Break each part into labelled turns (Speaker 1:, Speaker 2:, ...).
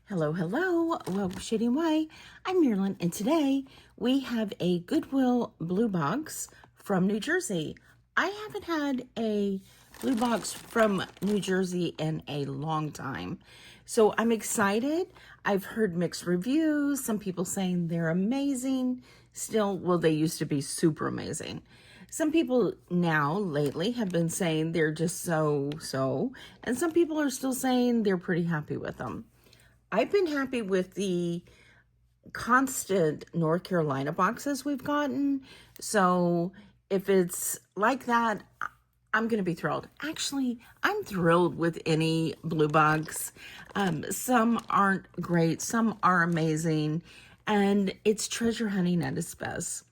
Speaker 1: Hello, hello. Welcome to Shady Way. I'm Marilyn, and today we have a Goodwill Bluebox from New Jersey. I haven't had a blue box from New Jersey in a long time, so I'm excited. I've heard mixed reviews. Some people saying they're amazing. Still, well, they used to be super amazing. Some people now, lately, have been saying they're just so, and some people are still saying they're pretty happy with them. I've been happy with the constant North Carolina boxes we've gotten. So if it's like that, I'm going to be thrilled. Actually, I'm thrilled with any blue box. Some aren't great. Some are amazing. And it's treasure hunting at its best.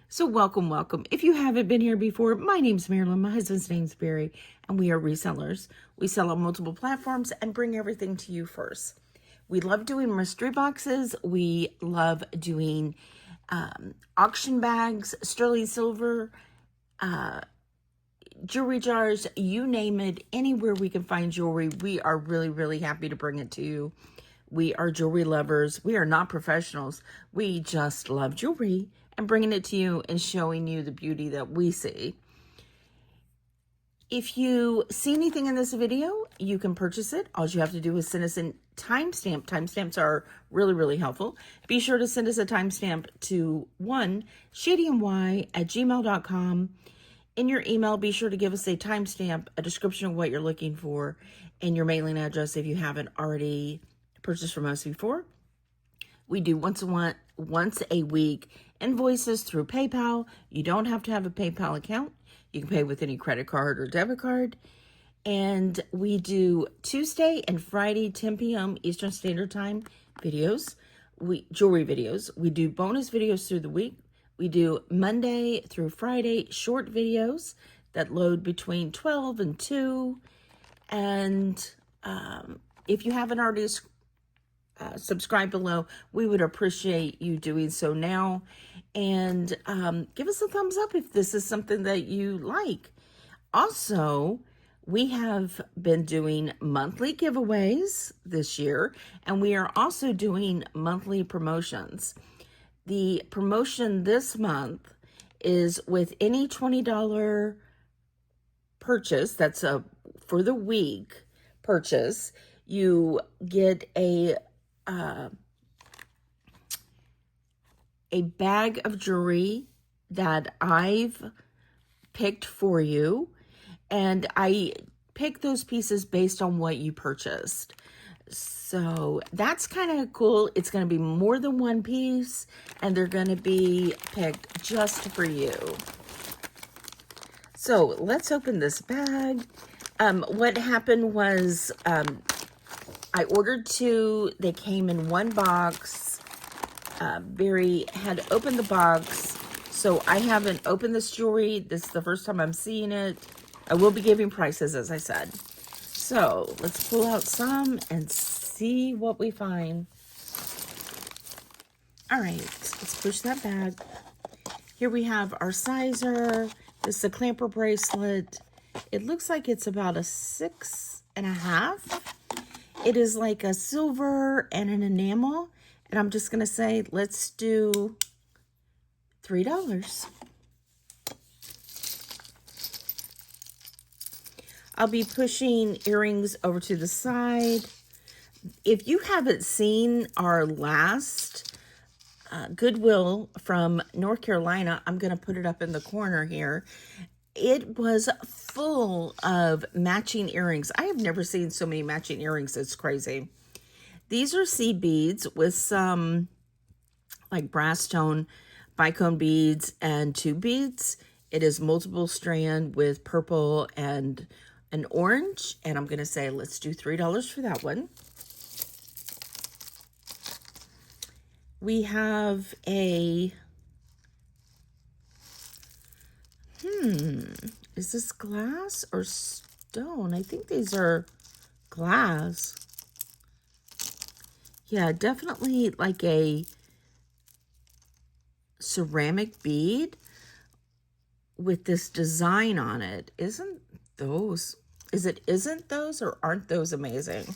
Speaker 1: So welcome, welcome. If you haven't been here before, my name's Marilyn. My husband's name's Barry, and we are resellers. We sell on multiple platforms and bring everything to you first. We love doing mystery boxes. We love doing auction bags, sterling silver, jewelry jars, you name it. Anywhere we can find jewelry, we are really, really happy to bring it to you. We are jewelry lovers. We are not professionals. We just love jewelry and bringing it to you and showing you the beauty that we see. If you see anything in this video, you can purchase it. All you have to do is send us a timestamp. Timestamps are really, really helpful. Be sure to send us a timestamp to shadyny@gmail.com. In your email, be sure to give us a timestamp, a description of what you're looking for, and your mailing address if you haven't already purchased from us before. We do once a week invoices through PayPal. You don't have to have a PayPal account. You can pay with any credit card or debit card. And we do Tuesday and Friday, 10 p.m. Eastern Standard Time videos, jewelry videos. We do bonus videos through the week. We do Monday through Friday short videos that load between 12 and 2. And if you haven't already subscribed below, we would appreciate you doing so now. And give us a thumbs up if this is something that you like. Also, we have been doing monthly giveaways this year, and we are also doing monthly promotions. The promotion this month is with any $20 purchase, that's for the week purchase, you get a bag of jewelry that I've picked for you, and I pick those pieces based on what you purchased. So that's kind of cool. It's going to be more than one piece, and they're going to be picked just for you. So let's open this bag. What happened was I ordered 2. They came in one box. Barry had opened the box, so I haven't opened this jewelry. This is the first time I'm seeing it. I will be giving prices, as I said. So let's pull out some and see what we find. All right, let's push that back. Here we have our sizer. This is a clamper bracelet. It looks like it's about a 6.5. It is like a silver and an enamel. And I'm just going to say, let's do $3. I'll be pushing earrings over to the side. If you haven't seen our last Goodwill from North Carolina, I'm going to put it up in the corner here. It was full of matching earrings. I have never seen so many matching earrings. It's crazy. These are seed beads with some like brass stone, bicone beads, and tube beads. It is multiple strand with purple and an orange. And I'm going to say, let's do $3 for that one. We have a, is this glass or stone? I think these are glass. Yeah, definitely like a ceramic bead with this design on it. Isn't those or aren't those amazing?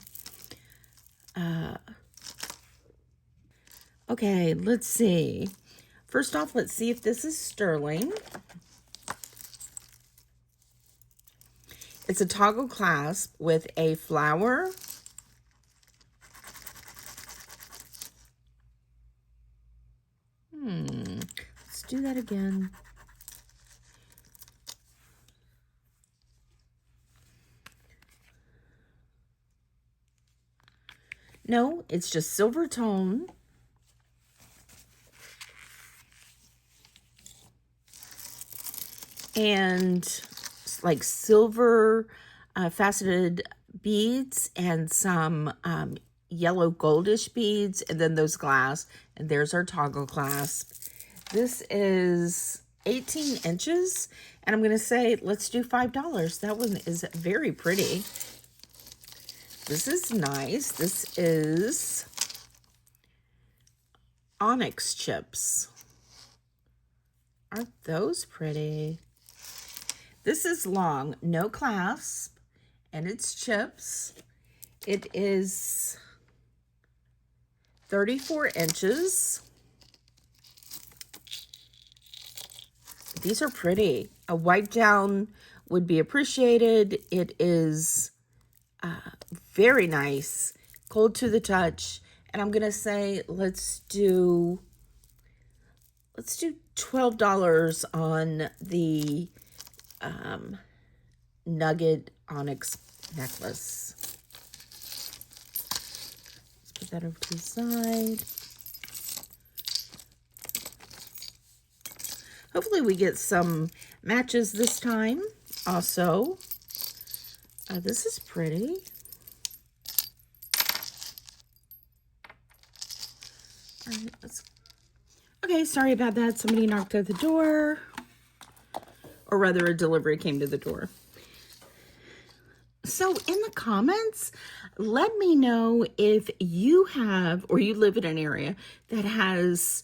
Speaker 1: Okay, let's see. First off, let's see if this is sterling. It's a toggle clasp with a flower. Let's do that again. No, it's just silver tone. And like silver faceted beads and some yellow goldish beads, and then those glass, and there's our toggle clasp. This is 18 inches, and I'm gonna say let's do $5. That one is very pretty. This is nice. This is onyx chips. Aren't those pretty? This is long, no clasp, and it's chips. It is 34 inches. These are pretty. A wipe down would be appreciated. It is very nice, cold to the touch, and I'm gonna say let's do $12 on the nugget onyx necklace. Let's put that over to the side. Hopefully we get some matches this time also. This is pretty. All right, okay, sorry about that. Somebody knocked at the door. Or rather, a delivery came to the door. So in the comments, let me know if you have, or you live in an area that has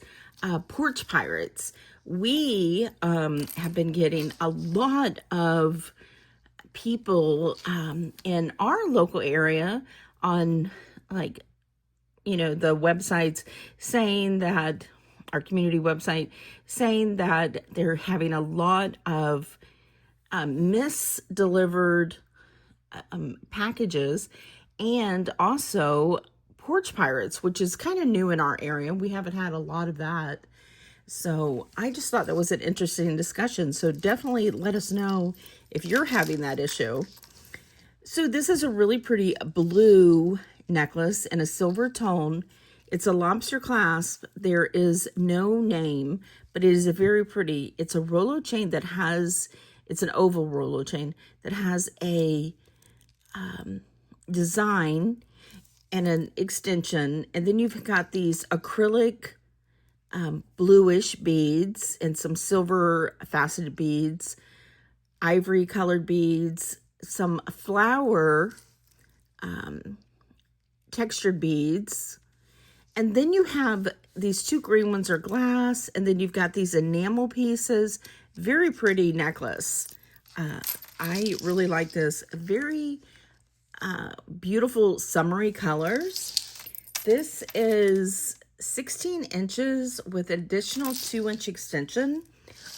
Speaker 1: porch pirates. We have been getting a lot of people in our local area on, like, you know, the websites saying that, our community website, saying that they're having a lot of misdelivered packages, and also porch pirates, which is kind of new in our area. We haven't had a lot of that. So I just thought that was an interesting discussion. So definitely let us know if you're having that issue. So this is a really pretty blue necklace in a silver tone. It's a lobster clasp. There is no name, but it is a very pretty, it's a Rolo chain that has, it's an oval Rolo chain that has a design and an extension. And then you've got these acrylic bluish beads and some silver faceted beads, ivory colored beads, some flower textured beads. And then you have these two green ones are glass, and then you've got these enamel pieces. Very pretty necklace. I really like this. Very beautiful summery colors. This is 16 inches with additional 2-inch extension.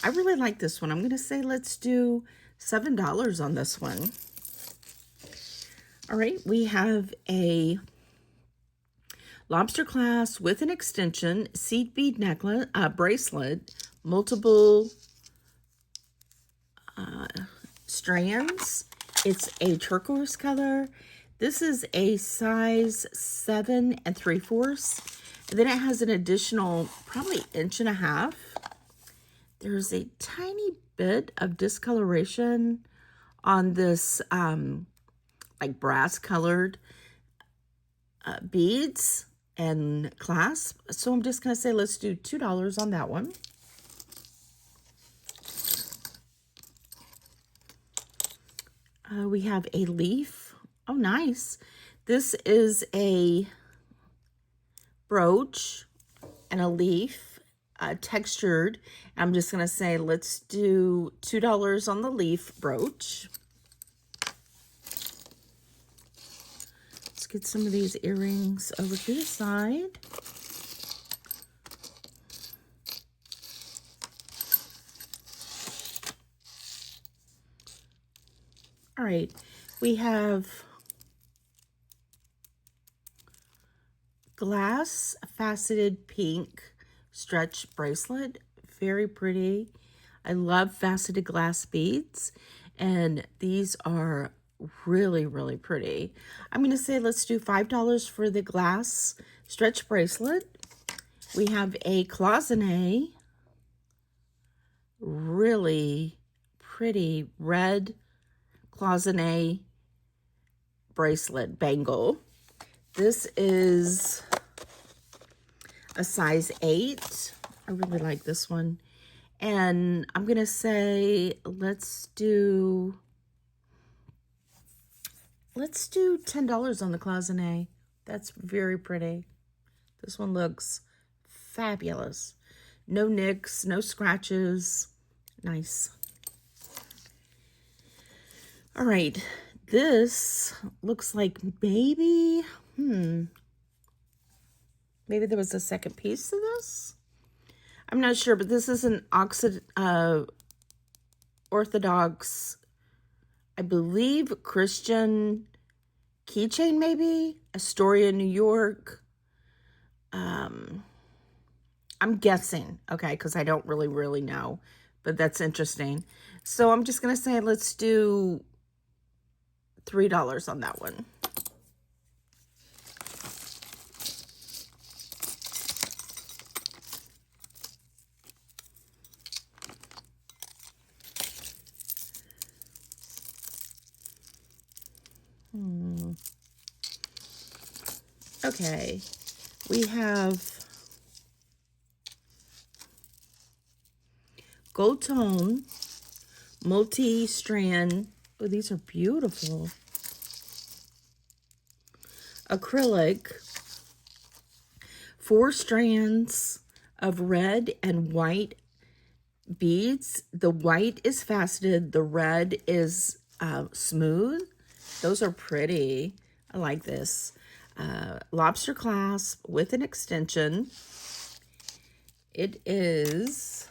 Speaker 1: I really like this one. I'm going to say let's do $7 on this one. All right, we have a lobster clasp with an extension, seed bead necklace, bracelet, multiple strands. It's a turquoise color. This is a size 7 3/4. And then it has an additional probably 1.5 inches. There's a tiny bit of discoloration on this like brass colored beads and clasp. So I'm just going to say let's do $2 on that one. We have a leaf. Oh, nice. This is a brooch and a leaf, textured. I'm just going to say let's do $2 on the leaf brooch. Let's get some of these earrings over to the side. All right, we have glass faceted pink stretch bracelet. Very pretty. I love faceted glass beads, and these are really, really pretty. I'm going to say let's do $5 for the glass stretch bracelet. We have a cloisonne, really pretty red cloisonne bracelet bangle. This is a size 8. I really like this one. And I'm going to say let's do $10 on the cloisonne. That's very pretty. This one looks fabulous. No nicks, no scratches. Nice. All right. This looks like maybe there was a second piece to this. I'm not sure, but this is an Orthodox, I believe, Christian keychain, maybe. Astoria, New York. I'm guessing, okay, because I don't really know, but that's interesting. So I'm just going to say let's do $3 on that one. Okay, we have gold tone, multi-strand. Oh, these are beautiful. Acrylic, 4 strands of red and white beads. The white is faceted, the red is smooth. Those are pretty. I like this. Lobster clasp with an extension. It is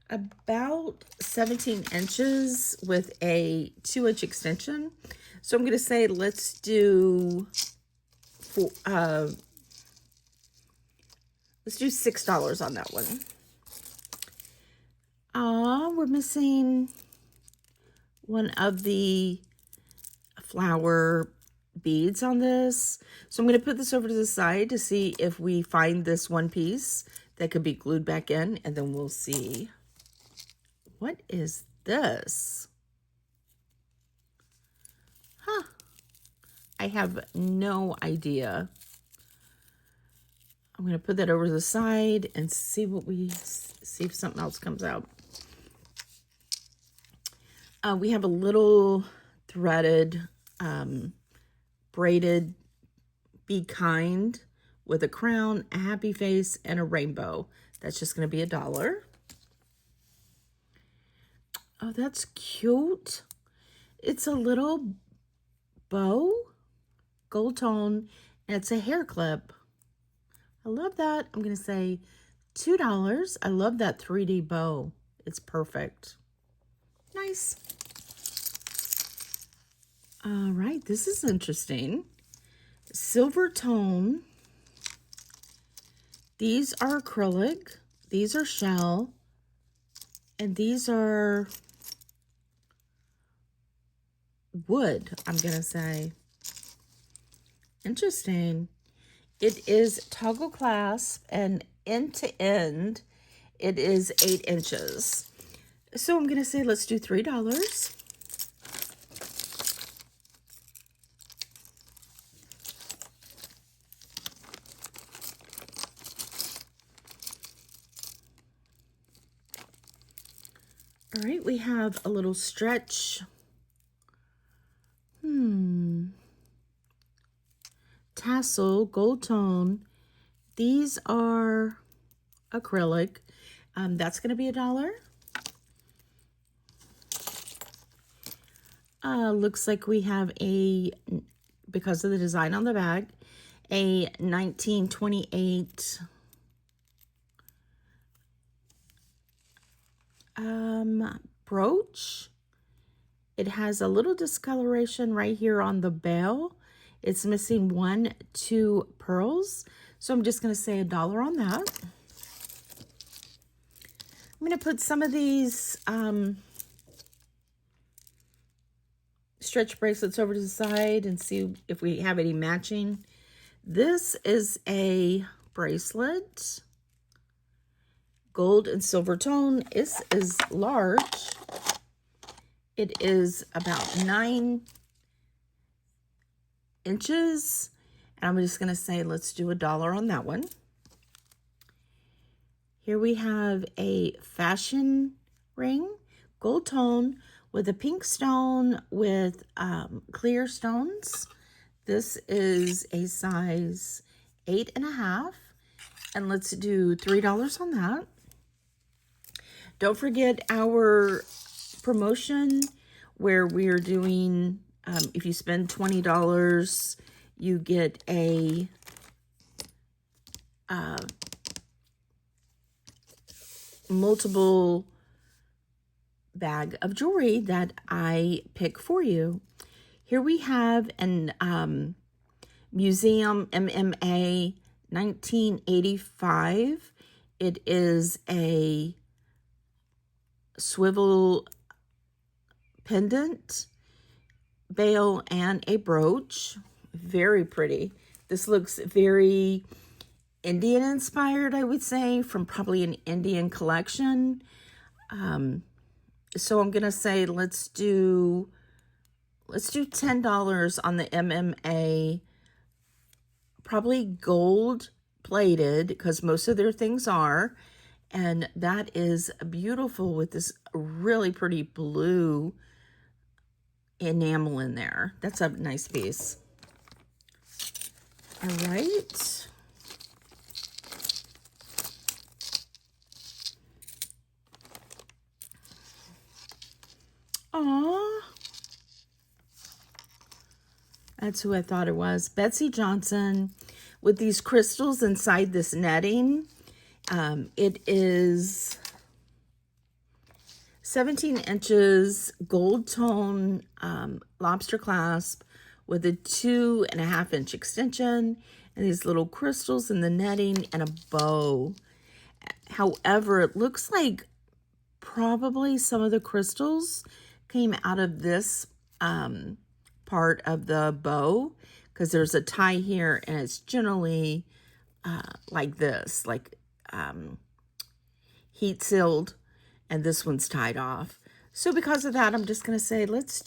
Speaker 1: about 17 inches with a 2-inch extension. So I'm going to say let's do $6 on that one. We're missing one of the flower beads on this. So I'm going to put this over to the side to see if we find this one piece that could be glued back in, and then we'll see. What is this? Huh. I have no idea. I'm going to put that over to the side and see if something else comes out. We have a little threaded, braided Be Kind with a crown, a happy face, and a rainbow. That's just going to be $1. Oh, that's cute. It's a little bow, gold tone, and it's a hair clip. I love that. I'm going to say $2. I love that 3D bow. It's perfect. Nice. All right, this is interesting. Silver tone. These are acrylic. These are shell. And these are wood, I'm going to say. Interesting. It is toggle clasp, and end to end, it is 8 inches. So I'm going to say let's do $3. All right, we have a little stretch. Tassel, gold tone. These are acrylic. That's going to be $1. Looks like we have because of the design on the bag, a 1928 brooch It has a little discoloration right here on the bell. It's missing 2 pearls. So I'm just going to say $1 on that. I'm going to put some of these stretch bracelets over to the side and see if we have any matching. This is a bracelet, gold and silver tone. This is large. It is about 9 inches. And I'm just going to say, let's do $1 on that one. Here we have a fashion ring, gold tone, with a pink stone with clear stones. This is a size 8.5. And let's do $3 on that. Don't forget our promotion where we are doing, if you spend $20, you get a multiple bag of jewelry that I pick for you. Here we have an Museum MMA 1985. It is a swivel pendant, bail, and a brooch. Very pretty. This looks very Indian inspired, I would say, from probably an Indian collection. So I'm gonna say let's do $10 on the MMA, probably gold plated because most of their things are. And that is beautiful with this really pretty blue enamel in there. That's a nice piece. All right. Aww. That's who I thought it was. Betsy Johnson with these crystals inside this netting. It is 17 inches gold tone lobster clasp with a 2.5-inch extension and these little crystals in the netting and a bow. However, it looks like probably some of the crystals came out of this part of the bow because there's a tie here and it's generally like this, like heat sealed, and this one's tied off. So because of that, I'm just going to say, it's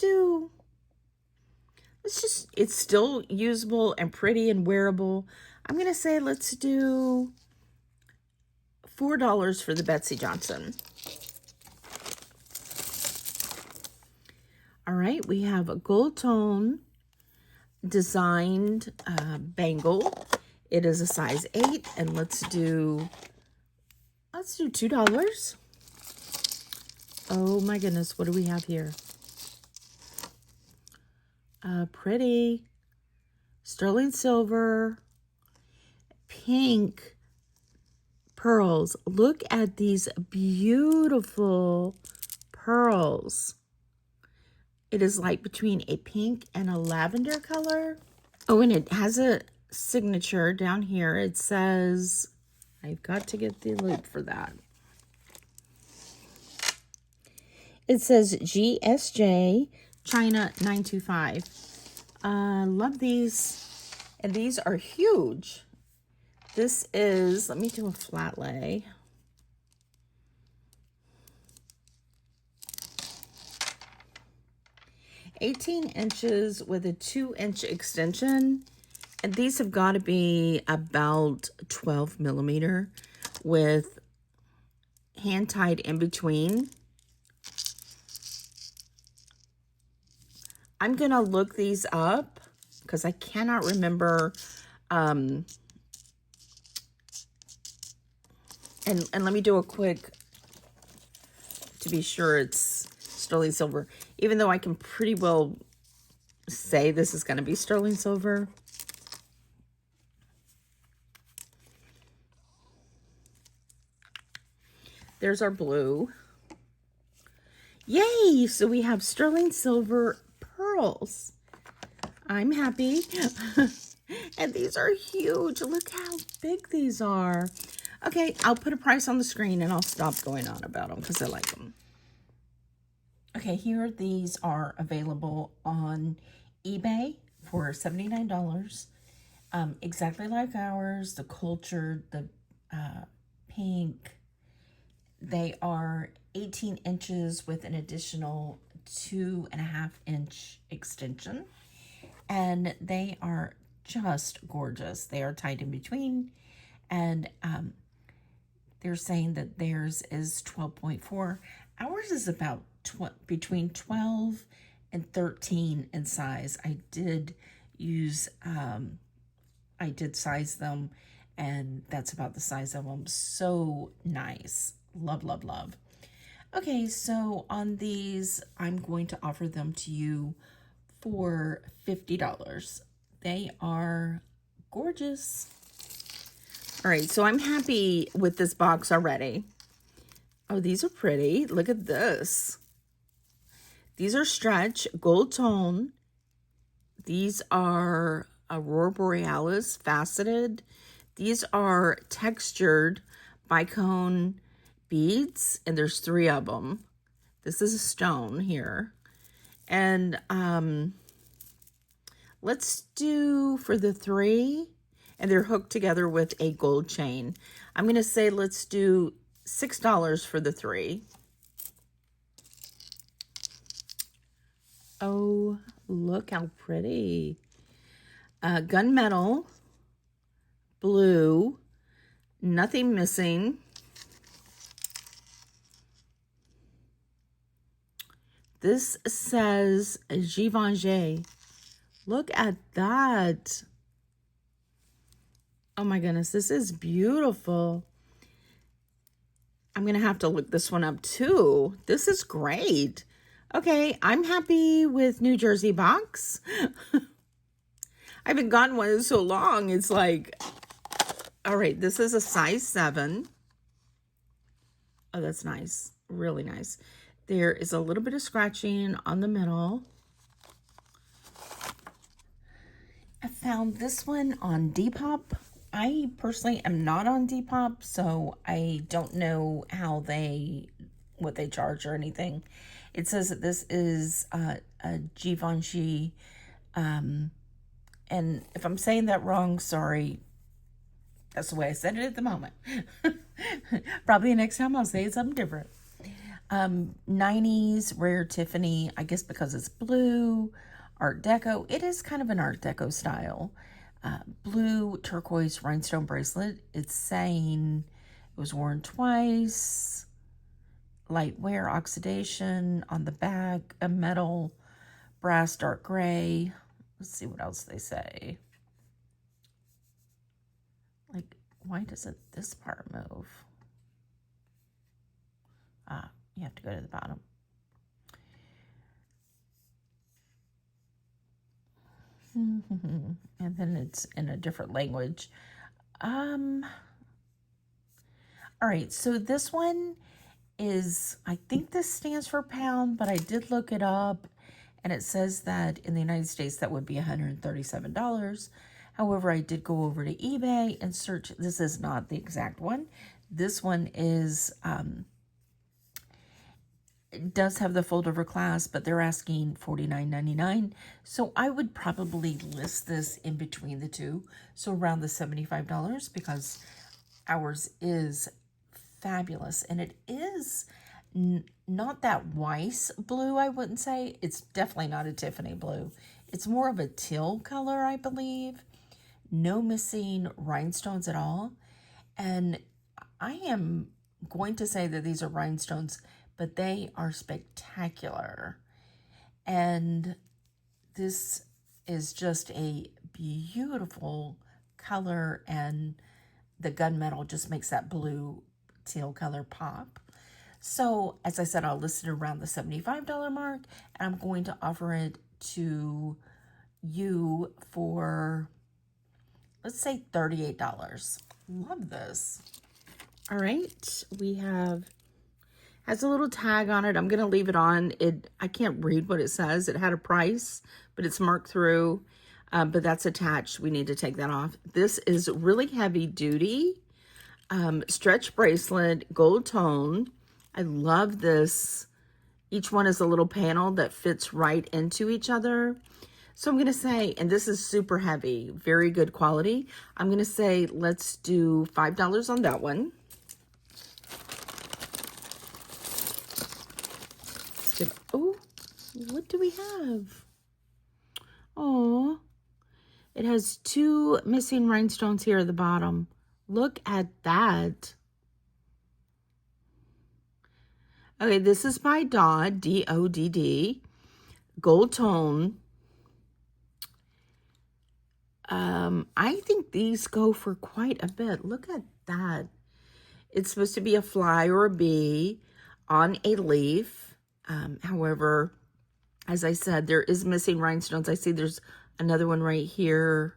Speaker 1: still usable and pretty and wearable. I'm going to say, let's do $4 for the Betsy Johnson. All right, we have a gold tone designed bangle. It is a size 8, and let's do $2. Oh my goodness, what do we have here? Pretty sterling silver, pink pearls. Look at these beautiful pearls. It is like between a pink and a lavender color. Oh, and it has a signature down here. It says, I've got to get the loop for that. It says GSJ China 925. Love these. And these are huge. This is, let me do a flat lay. $18 with a 2-inch extension. And these have got to be about 12 millimeter with hand tied in between. I'm going to look these up because I cannot remember. And let me do a quick, to be sure it's sterling silver, even though I can pretty well say this is going to be sterling silver. There's our blue. Yay! So we have sterling silver pearls. I'm happy. And these are huge. Look how big these are. Okay, I'll put a price on the screen and I'll stop going on about them because I like them. Okay, here these are available on eBay for $79. Exactly like ours, the cultured, the pink. They are 18 inches with an additional 2.5-inch extension. And they are just gorgeous. They are tied in between. And they're saying that theirs is 12.4. Ours is about between 12 and 13 in size. I did size them, and that's about the size of them. So nice. Love, love, love. Okay, so on these, I'm going to offer them to you for $50. They are gorgeous. All right, so I'm happy with this box already. Oh, these are pretty. Look at this. These are stretch, gold tone. These are Aurora Borealis faceted. These are textured bicone beads, and there's 3 of them. This is a stone here. And let's do for the 3, and they're hooked together with a gold chain. I'm going to say let's do $6 for the 3. Oh, look how pretty. Gunmetal, blue, nothing missing. This says Givenchy. Look at that. Oh my goodness, this is beautiful. I'm going to have to look this one up too. This is great. Okay, I'm happy with New Jersey box. I haven't gotten one in so long. It's like, all right, this is a size 7. Oh, that's nice. Really nice. There is a little bit of scratching on the middle. I found this one on Depop. I personally am not on Depop, so I don't know what they charge or anything. It says that this is a Givenchy, and if I'm saying that wrong, sorry. That's the way I said it at the moment. Probably next time I'll say something different. 90s Rare Tiffany, I guess because it's blue, Art Deco. It is kind of an Art Deco style. Blue turquoise rhinestone bracelet. It's saying it was worn twice. Light wear oxidation on the back. A metal, brass, dark gray. Let's see what else they say. Like, why doesn't this part move? You have to go to the bottom. And then it's in a different language. All right, so this one is, I think this stands for pound, but I did look it up, and it says that in the United States that would be $137. However, I did go over to eBay and search. This is not the exact one. This one is, it does have the fold over clasp, but they're asking $49.99. So I would probably list this in between the two. So around the $75, because ours is fabulous. And it is not that Weiss blue, I wouldn't say. It's definitely not a Tiffany blue. It's more of a teal color, I believe. No missing rhinestones at all. And I am going to say that these are rhinestones, but they are spectacular. And this is just a beautiful color, and the gunmetal just makes that blue teal color pop. So as I said, I'll list it around the $75 mark, and I'm going to offer it to you for, let's say, $38. Love this. All right, we have Has a little tag on it. I'm going to leave it on. I can't read what it says. It had a price, but it's marked through. But that's attached. We need to take that off. This is really heavy duty. Stretch bracelet, gold tone. I love this. Each one is a little panel that fits right into each other. So I'm going to say, and this is super heavy, very good quality. I'm going to say, let's do $5 on that one. Let's get, oh, what do we have? Oh, it has 2 missing rhinestones here at the bottom. Look at that. Okay, this is by Dodd, D-O-D-D. Gold tone. I think these go for quite a bit. Look at that. It's supposed to be a fly or a bee on a leaf. However, as I said, there is missing rhinestones. I see there's another one right here.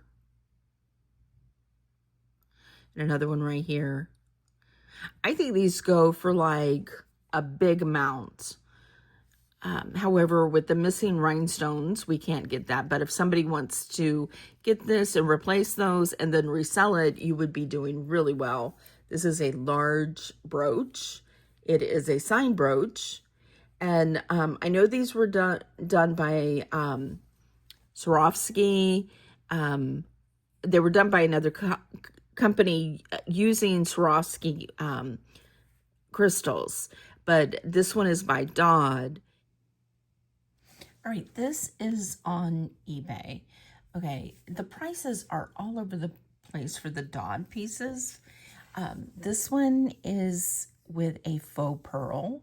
Speaker 1: And another one right here. I think these go for like a big amount. However, with the missing rhinestones, we can't get that. But if somebody wants to get this and replace those and then resell it, you would be doing really well. This is a large brooch. It is a sign brooch. And I know these were done by Swarovski. They were done by another company using Swarovski crystals. But this one is by Dodd. All right, this is on eBay. Okay, the prices are all over the place for the Dodd pieces. This one is with a faux pearl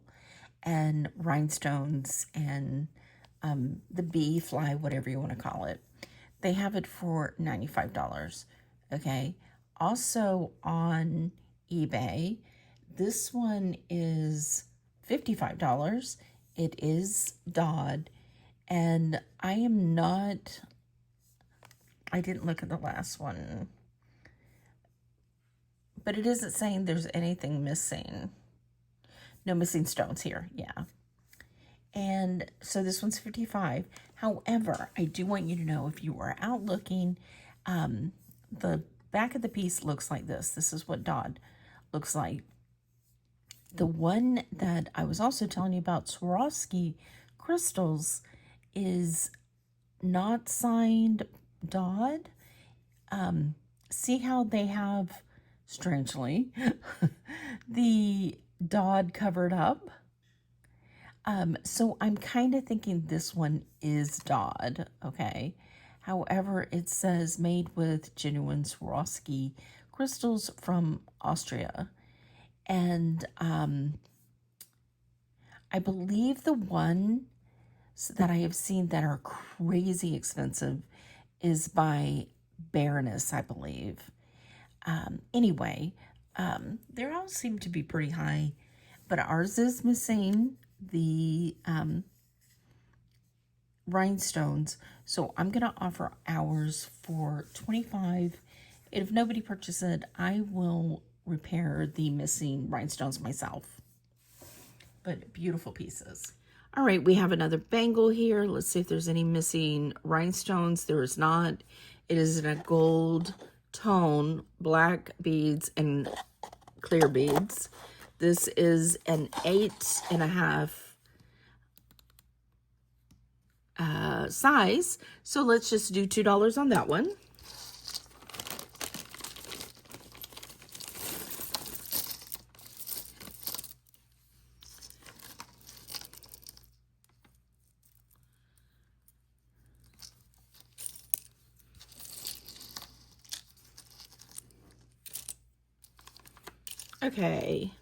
Speaker 1: and rhinestones and the bee, fly, whatever you want to call it. They have it for $95, okay? Also on eBay, this one is $55. It is Dodd. And I didn't look at the last one, but it isn't saying there's anything missing. No missing stones here, yeah. And so this one's $55. However, I do want you to know, if you are out looking, the back of the piece looks like this. This is what Dodd looks like. The one that I was also telling you about, Swarovski crystals, is not signed Dodd. See how they have, strangely, the Dodd covered up? So I'm kind of thinking this one is Dodd, okay? However, it says made with genuine Swarovski crystals from Austria. And I believe the one that I have seen that are crazy expensive is by Baroness, I believe. Anyway, they all seem to be pretty high, but ours is missing the rhinestones, so I'm going to offer ours for $25. If nobody purchases it, I will repair the missing rhinestones myself. But beautiful pieces. All right, we have another bangle here. Let's see if there's any missing rhinestones. There is not. It is in a gold tone, black beads and clear beads. This is an 8.5 size. So let's just do $2 on that one. Okay.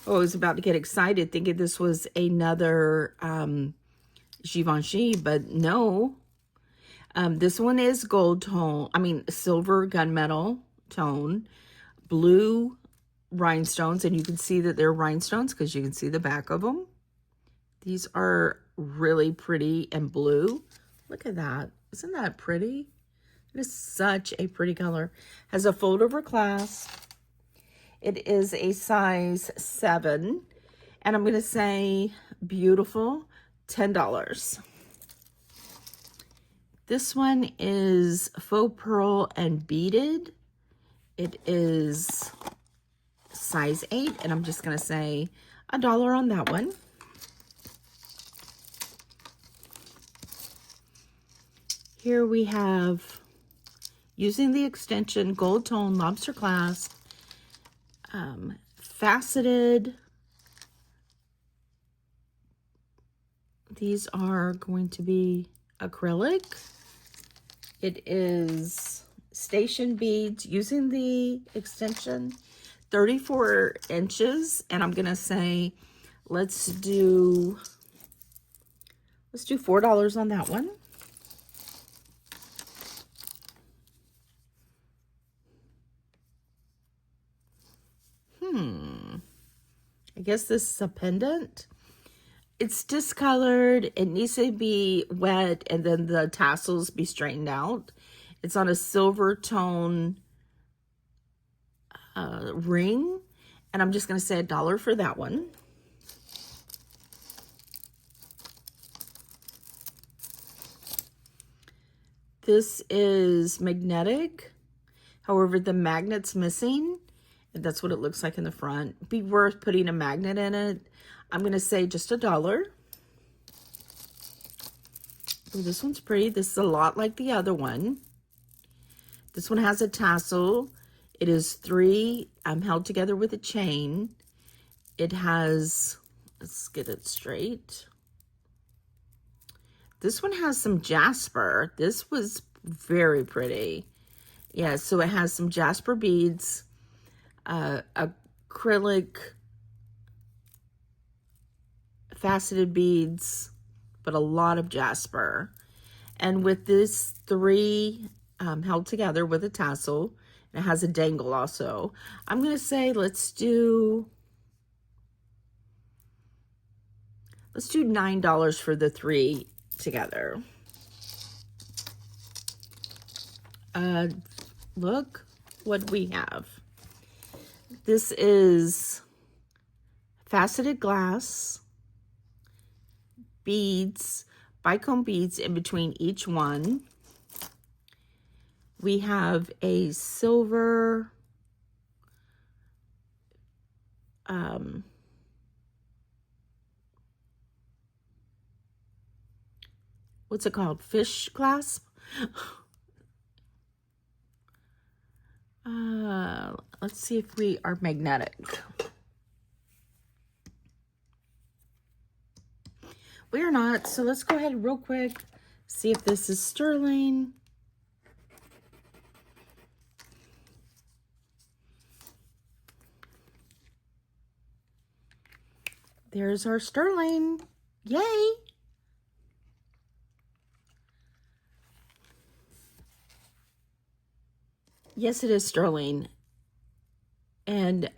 Speaker 1: Oh, I was about to get excited thinking this was another Givenchy, but no. This one is gold tone. Silver gunmetal tone. Blue rhinestones. And you can see that they're rhinestones because you can see the back of them. These are really pretty and blue. Look at that. Isn't that pretty? It is such a pretty color. Has a fold over clasp. It is a size 7, and I'm going to say beautiful, $10. This one is faux pearl and beaded. It is size 8, and I'm just going to say $1 on that one. Here we have, using the extension, gold tone lobster clasp, faceted. These are going to be acrylic. It is station beads using the extension, 34 inches, and I'm gonna say let's do $4 on that one. I guess this is a pendant. It's discolored. It needs to be wet and then the tassels be straightened out. It's on a silver tone ring, and I'm just going to say $1 for that one. This is magnetic. However, the magnet's missing. That's what it looks like in the front. Be worth putting a magnet in it. I'm going to say just $1. Oh, this one's pretty. This is a lot like the other one. This one has a tassel. It is 3 held together with a chain. It has, let's get it straight. This one has some jasper. This was very pretty. Yeah, so it has some jasper beads, acrylic faceted beads, but a lot of jasper. And with this 3 held together with a tassel, and it has a dangle also, I'm going to say let's do $9 for the 3 together. Look what we have. This is faceted glass, beads, bicone beads in between each one. We have a silver what's it called? Fish clasp? Let's see if we are magnetic. We are not, so let's go ahead real quick, see if this is sterling. There's our sterling. Yay! Yes, it is sterling. And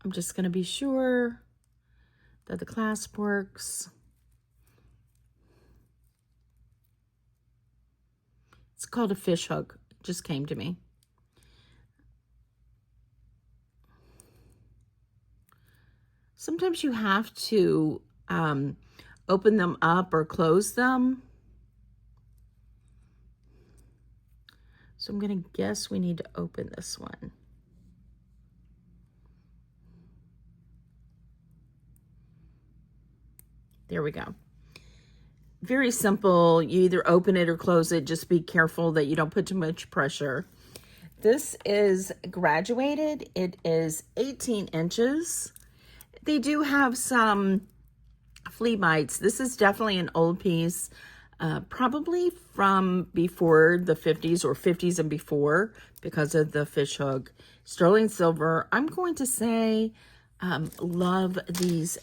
Speaker 1: I'm just going to be sure that the clasp works. It's called a fish hook. It just came to me. Sometimes you have to open them up or close them. So I'm going to guess we need to open this one. There we go. Very simple. You either open it or close it. Just be careful that you don't put too much pressure. This is graduated. It is 18 inches. They do have some flea bites. This is definitely an old piece, probably from before the 50s or 50s and before because of the fish hook. Sterling silver. I'm going to say love these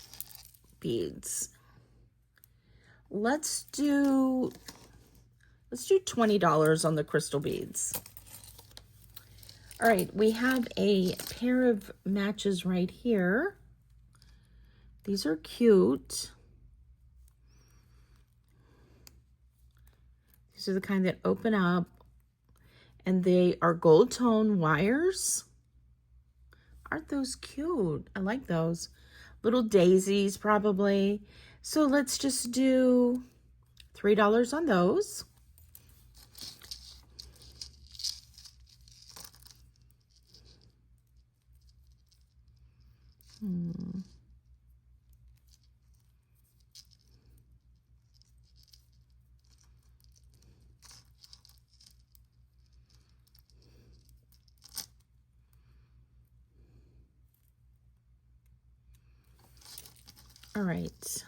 Speaker 1: beads. Let's do $20 on the crystal beads. All right, we have a pair of matches right here. These are cute. These are the kind that open up, and they are gold tone wires. Aren't those cute? I like those. Little daisies, probably. So let's just do $3 on those. All right.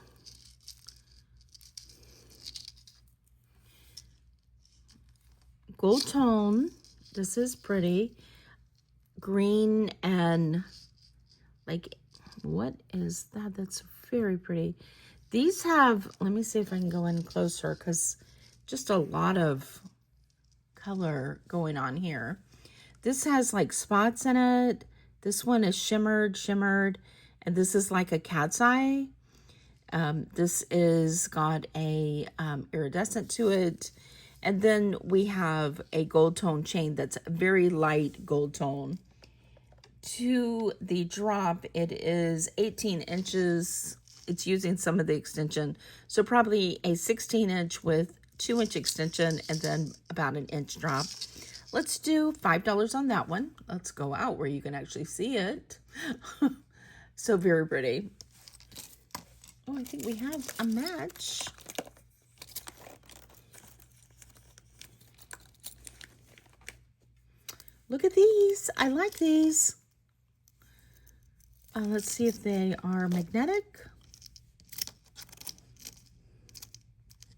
Speaker 1: Gold tone. This is pretty. Green and like, what is that? That's very pretty. These have, let me see if I can go in closer because just a lot of color going on here. This has like spots in it. This one is shimmered, and this is like a cat's eye. This is got a iridescent to it. And then we have a gold tone chain that's a very light gold tone. To the drop, it is 18 inches. It's using some of the extension. So probably a 16-inch with 2-inch extension and then about an inch drop. Let's do $5 on that one. Let's go out where you can actually see it. So very pretty. Oh, I think we have a match. Look at these. I like these. Let's see if they are magnetic.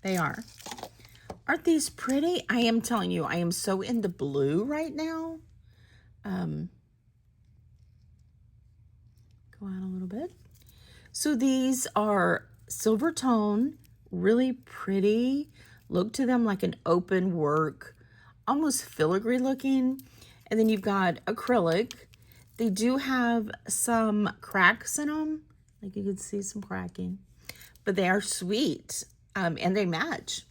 Speaker 1: They are. Aren't these pretty? I am telling you, I am so into blue right now. Go out a little bit. So these are silver tone, really pretty. Look to them like an open work, almost filigree looking. And then you've got acrylic. They do have some cracks in them. Like you can see some cracking. But they are sweet. And they match.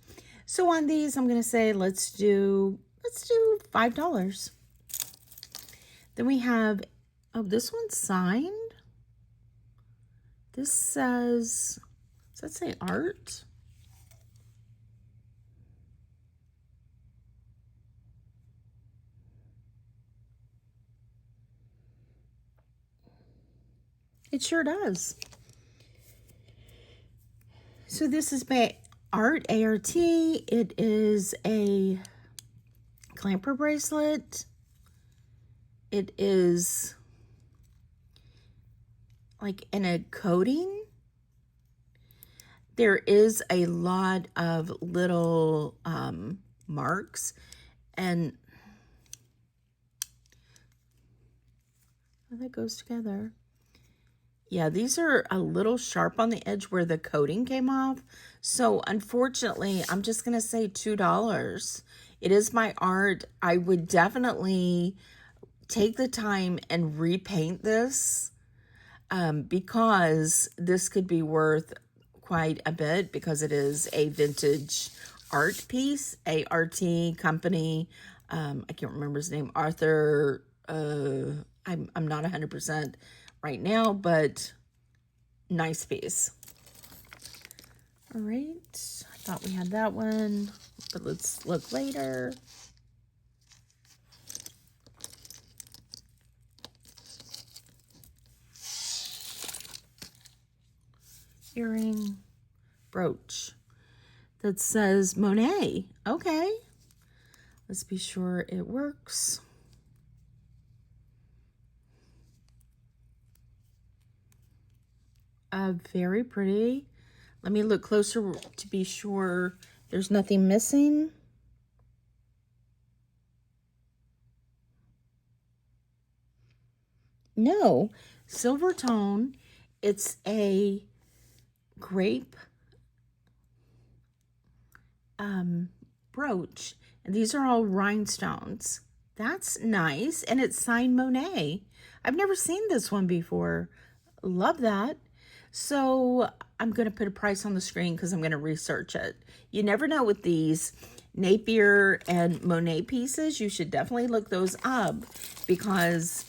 Speaker 1: So on these, I'm gonna say let's do $5. Then we have, oh, this one's signed. This says, does that say art? It sure does. So this is by Art, A-R-T. It is a clamper bracelet. It is like in a coating. There is a lot of little marks, and that goes together. Yeah, these are a little sharp on the edge where the coating came off. So unfortunately, I'm just going to say $2. It is my art. I would definitely take the time and repaint this because this could be worth quite a bit because it is a vintage art piece, A-R-T company. I can't remember his name, Arthur. I'm not 100% right now, but nice piece. All right, I thought we had that one, but let's look later. Earring, brooch that says Monet. Okay, let's be sure it works. Very pretty. Let me look closer to be sure there's nothing missing. No, silver tone. It's a grape brooch, and these are all rhinestones. That's nice, and it's signed Monet. I've never seen this one before. Love that. So I'm going to put a price on the screen because I'm going to research it. You never know with these. Napier and Monet pieces, you should definitely look those up because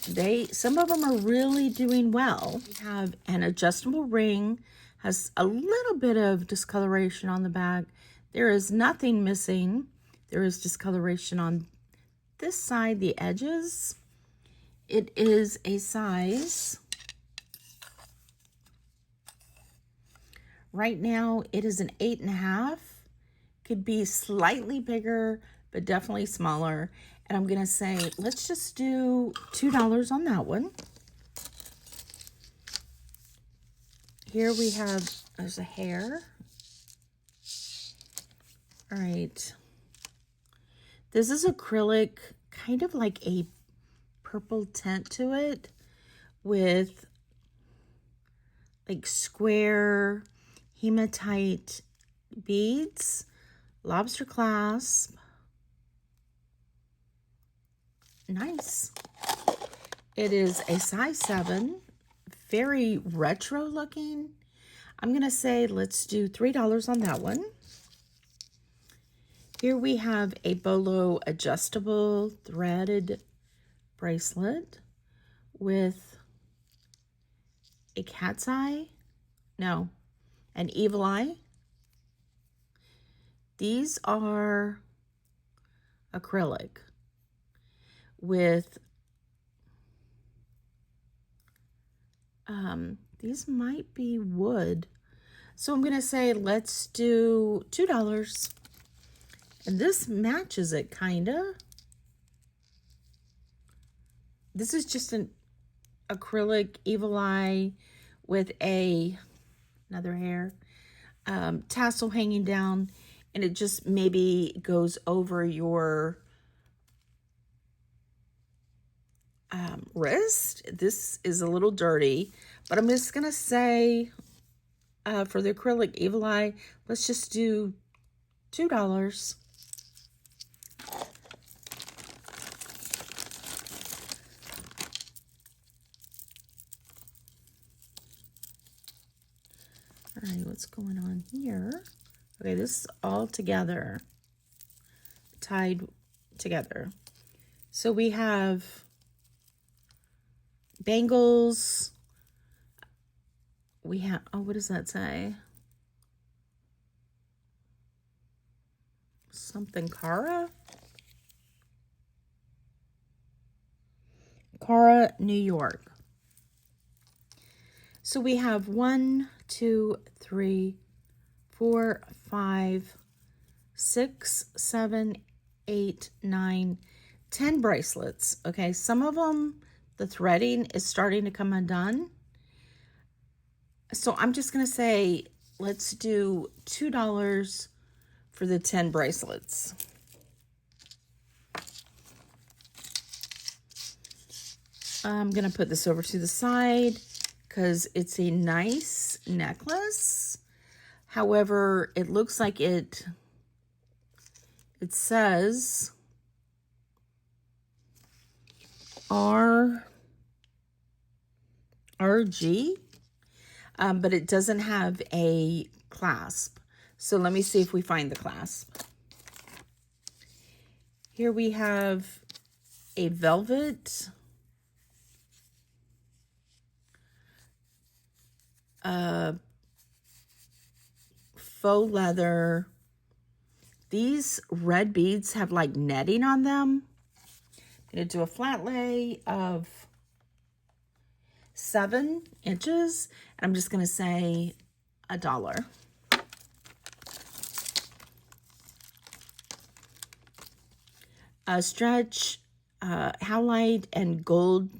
Speaker 1: some of them are really doing well. We have an adjustable ring, has a little bit of discoloration on the back. There is nothing missing. There is discoloration on this side, the edges. It is a size. Right now, it is an 8.5. Could be slightly bigger, but definitely smaller. And I'm gonna say, let's just do $2 on that one. Here we have, there's a hair. All right. This is acrylic, kind of like a purple tint to it with like square hematite beads, lobster clasp. Nice. It is a size 7, very retro looking. I'm gonna say let's do $3 on that one. Here we have a bolo adjustable threaded bracelet with a cat's eye. No, an evil eye. These are acrylic with, these might be wood. So I'm going to say, let's do $2. And this matches it, kind of. This is just an acrylic evil eye with another hair tassel hanging down, and it just maybe goes over your wrist. This is a little dirty, but I'm just gonna say for the acrylic evil eye, let's just do $2. All right, what's going on here? Okay, this is all together, tied together. So we have bangles. We have, oh, what does that say? Something Cara? Cara, New York. So we have 1, 2, 3, 4, 5, 6, 7, 8, 9, 10 bracelets. Okay, some of them, the threading is starting to come undone. So I'm just going to say, let's do $2 for the 10 bracelets. I'm going to put this over to the side because it's a nice necklace. However, it looks like it says RG, but it doesn't have a clasp. So let me see if we find the clasp. Here we have a velvet faux leather. These red beads have like netting on them. I'm going to do a flat lay of 7 inches. And I'm just going to say $1. Stretch, howlite, and gold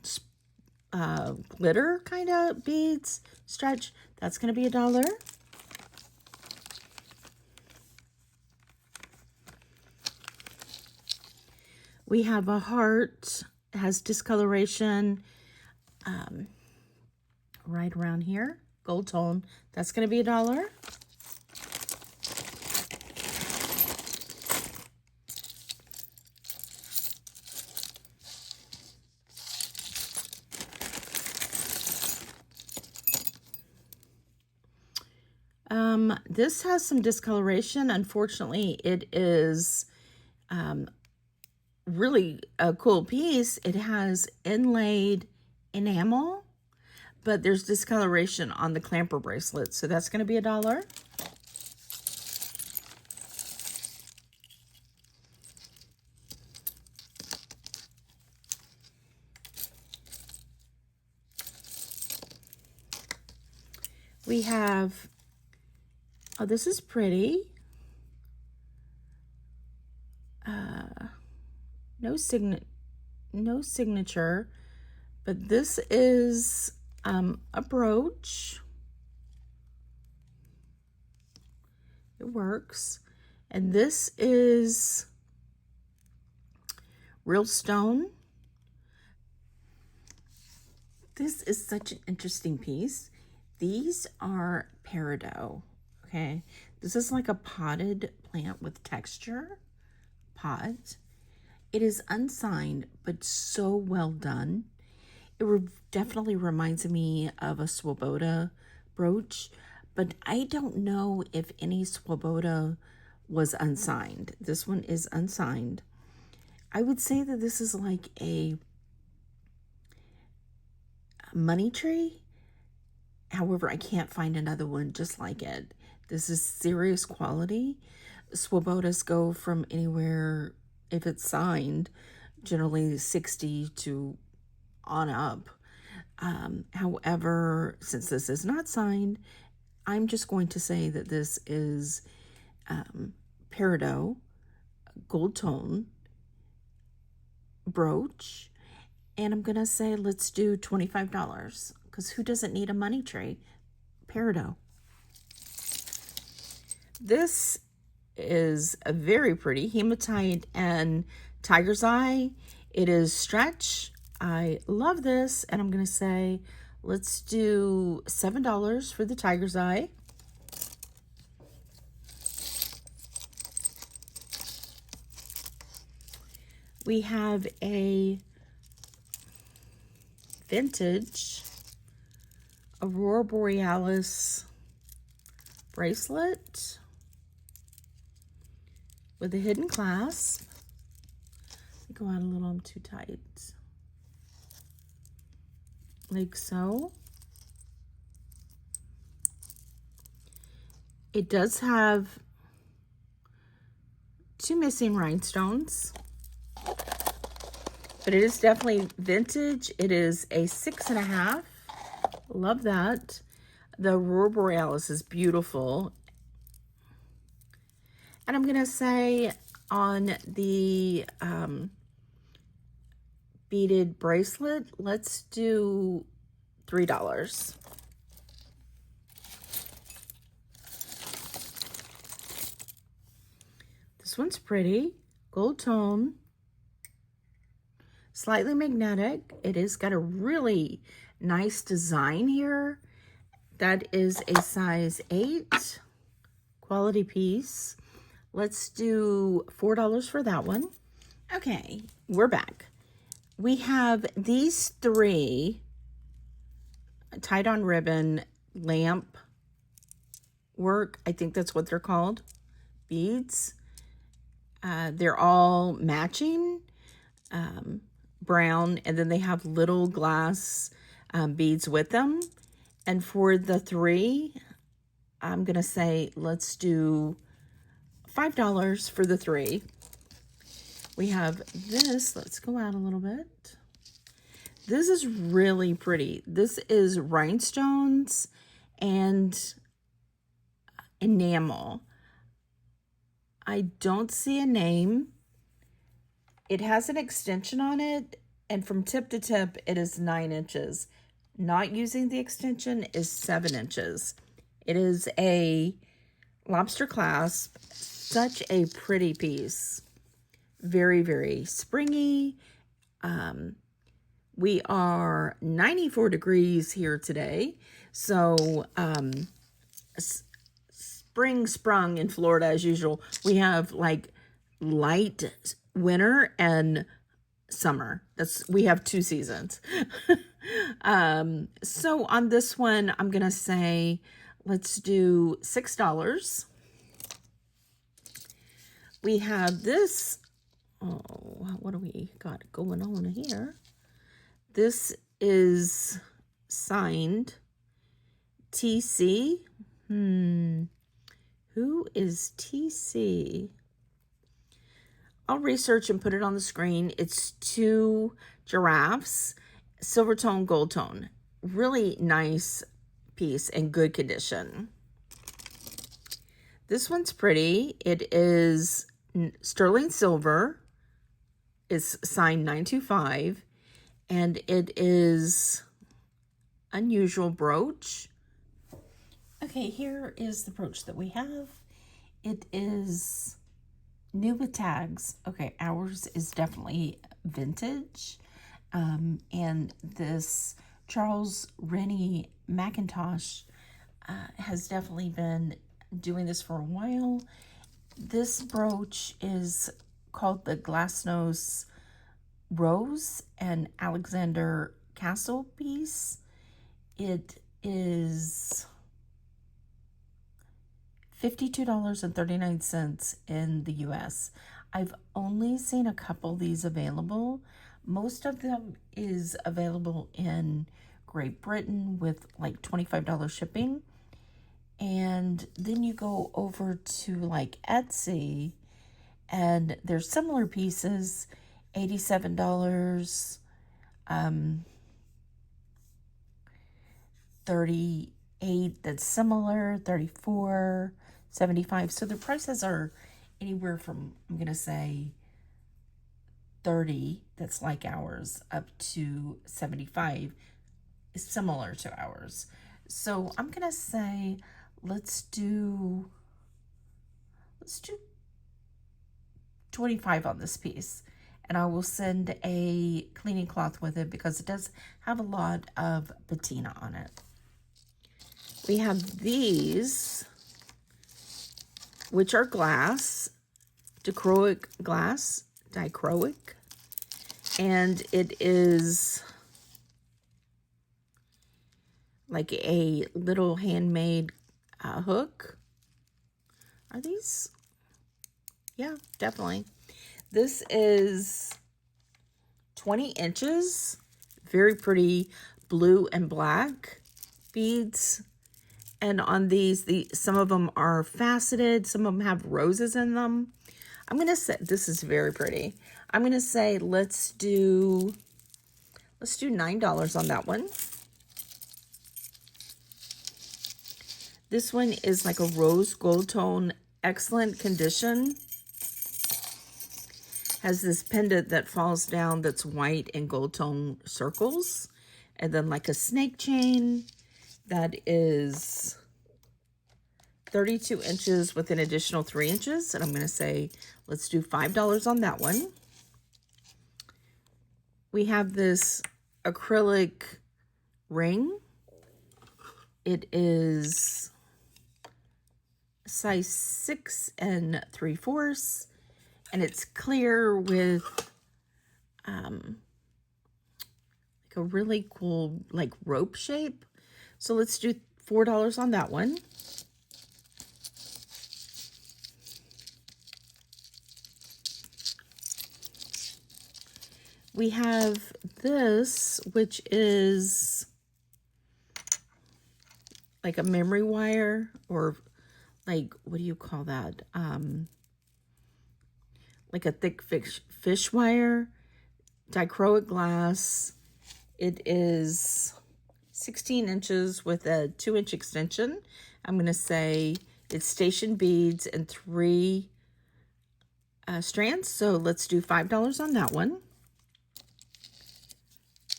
Speaker 1: glitter kind of beads. Stretch, that's going to be $1. We have a heart, has discoloration right around here, gold tone. That's going to be $1. This has some discoloration. Unfortunately, it is really a cool piece. It has inlaid enamel, but there's discoloration on the clamper bracelet, so that's going to be $1. We have, oh, this is pretty. No signature, but this is a brooch. It works. And this is real stone. This is such an interesting piece. These are peridot, okay? This is like a potted plant with texture, pot. It is unsigned, but so well done. It definitely reminds me of a Swoboda brooch, but I don't know if any Swoboda was unsigned. This one is unsigned. I would say that this is like a money tree. However, I can't find another one just like it. This is serious quality. Swobodas go from anywhere, if it's signed, generally 60 to on up. However, since this is not signed, I'm just going to say that this is peridot, gold tone, brooch, and I'm going to say let's do $25, because who doesn't need a money tree? Peridot. This is a very pretty hematite and tiger's eye. It is stretch. I love this, and I'm going to say let's do $7 for the tiger's eye. We have a vintage Aurora Borealis bracelet with a hidden clasp. Let me go out a little, I'm too tight. Like so. It does have 2 missing rhinestones, but it is definitely vintage. It is a 6.5. Love that. The Aurora Borealis is beautiful. And I'm going to say on the beaded bracelet, let's do $3. This one's pretty. Gold tone. Slightly magnetic. It has got a really nice design here. That is a size 8 quality piece. Let's do $4 for that one. Okay, we're back. We have these 3 tied on ribbon lamp work. I think that's what they're called. Beads. They're all matching. Brown, and then they have little glass beads with them. And for the 3, I'm gonna say let's do $5 for the 3. We have this. Let's go out a little bit. This is really pretty. This is rhinestones and enamel. I don't see a name. It has an extension on it, and from tip to tip, it is 9 inches. Not using the extension is 7 inches. It is a lobster clasp. Such a pretty piece. Very, very springy. We are 94 degrees here today. So, spring sprung in Florida as usual. We have like light winter and summer. We have 2 seasons. So on this one, I'm gonna say let's do $6. We have this Oh, what do we got going on here? This is signed TC. Who is TC? I'll research and put it on the screen. It's 2 giraffes, silver tone, gold tone. Really nice piece in good condition. This one's pretty. It is sterling silver. It's signed 925, and it is unusual brooch. Okay, here is the brooch that we have. It is new with tags. Okay, ours is definitely vintage. And this Charles Rennie Macintosh has definitely been doing this for a while. This brooch is called the Glassnose Rose and Alexander Castle piece. It is $52.39 in the US. I've only seen a couple of these available. Most of them is available in Great Britain with like $25 shipping. And then you go over to like Etsy, and there's similar pieces, $87, 38 that's similar, 34, 75. So the prices are anywhere from, I'm gonna say, 30, that's like ours, up to 75 is similar to ours. So I'm gonna say let's do 25 on this piece, and I will send a cleaning cloth with it because it does have a lot of patina on it. We have these, which are glass, dichroic glass, and it is like a little handmade hook. Are these? Yeah, definitely. This is 20 inches, very pretty blue and black beads. And on these, some of them are faceted, some of them have roses in them. I'm gonna say this is very pretty. I'm gonna say let's do $9 on that one. This one is like a rose gold tone, excellent condition. Has this pendant that falls down that's white and gold tone circles. And then like a snake chain that is 32 inches with an additional 3 inches. And I'm going to say, let's do $5 on that one. We have this acrylic ring. It is size 6 3/4, and it's clear with like a really cool like rope shape. So let's do $4 on that one. We have this, which is like a memory wire, or like, what do you call that? Like a thick fish wire, dichroic glass. It is 16 inches with a 2-inch extension. I'm going to say it's station beads and 3 strands. So let's do $5 on that one.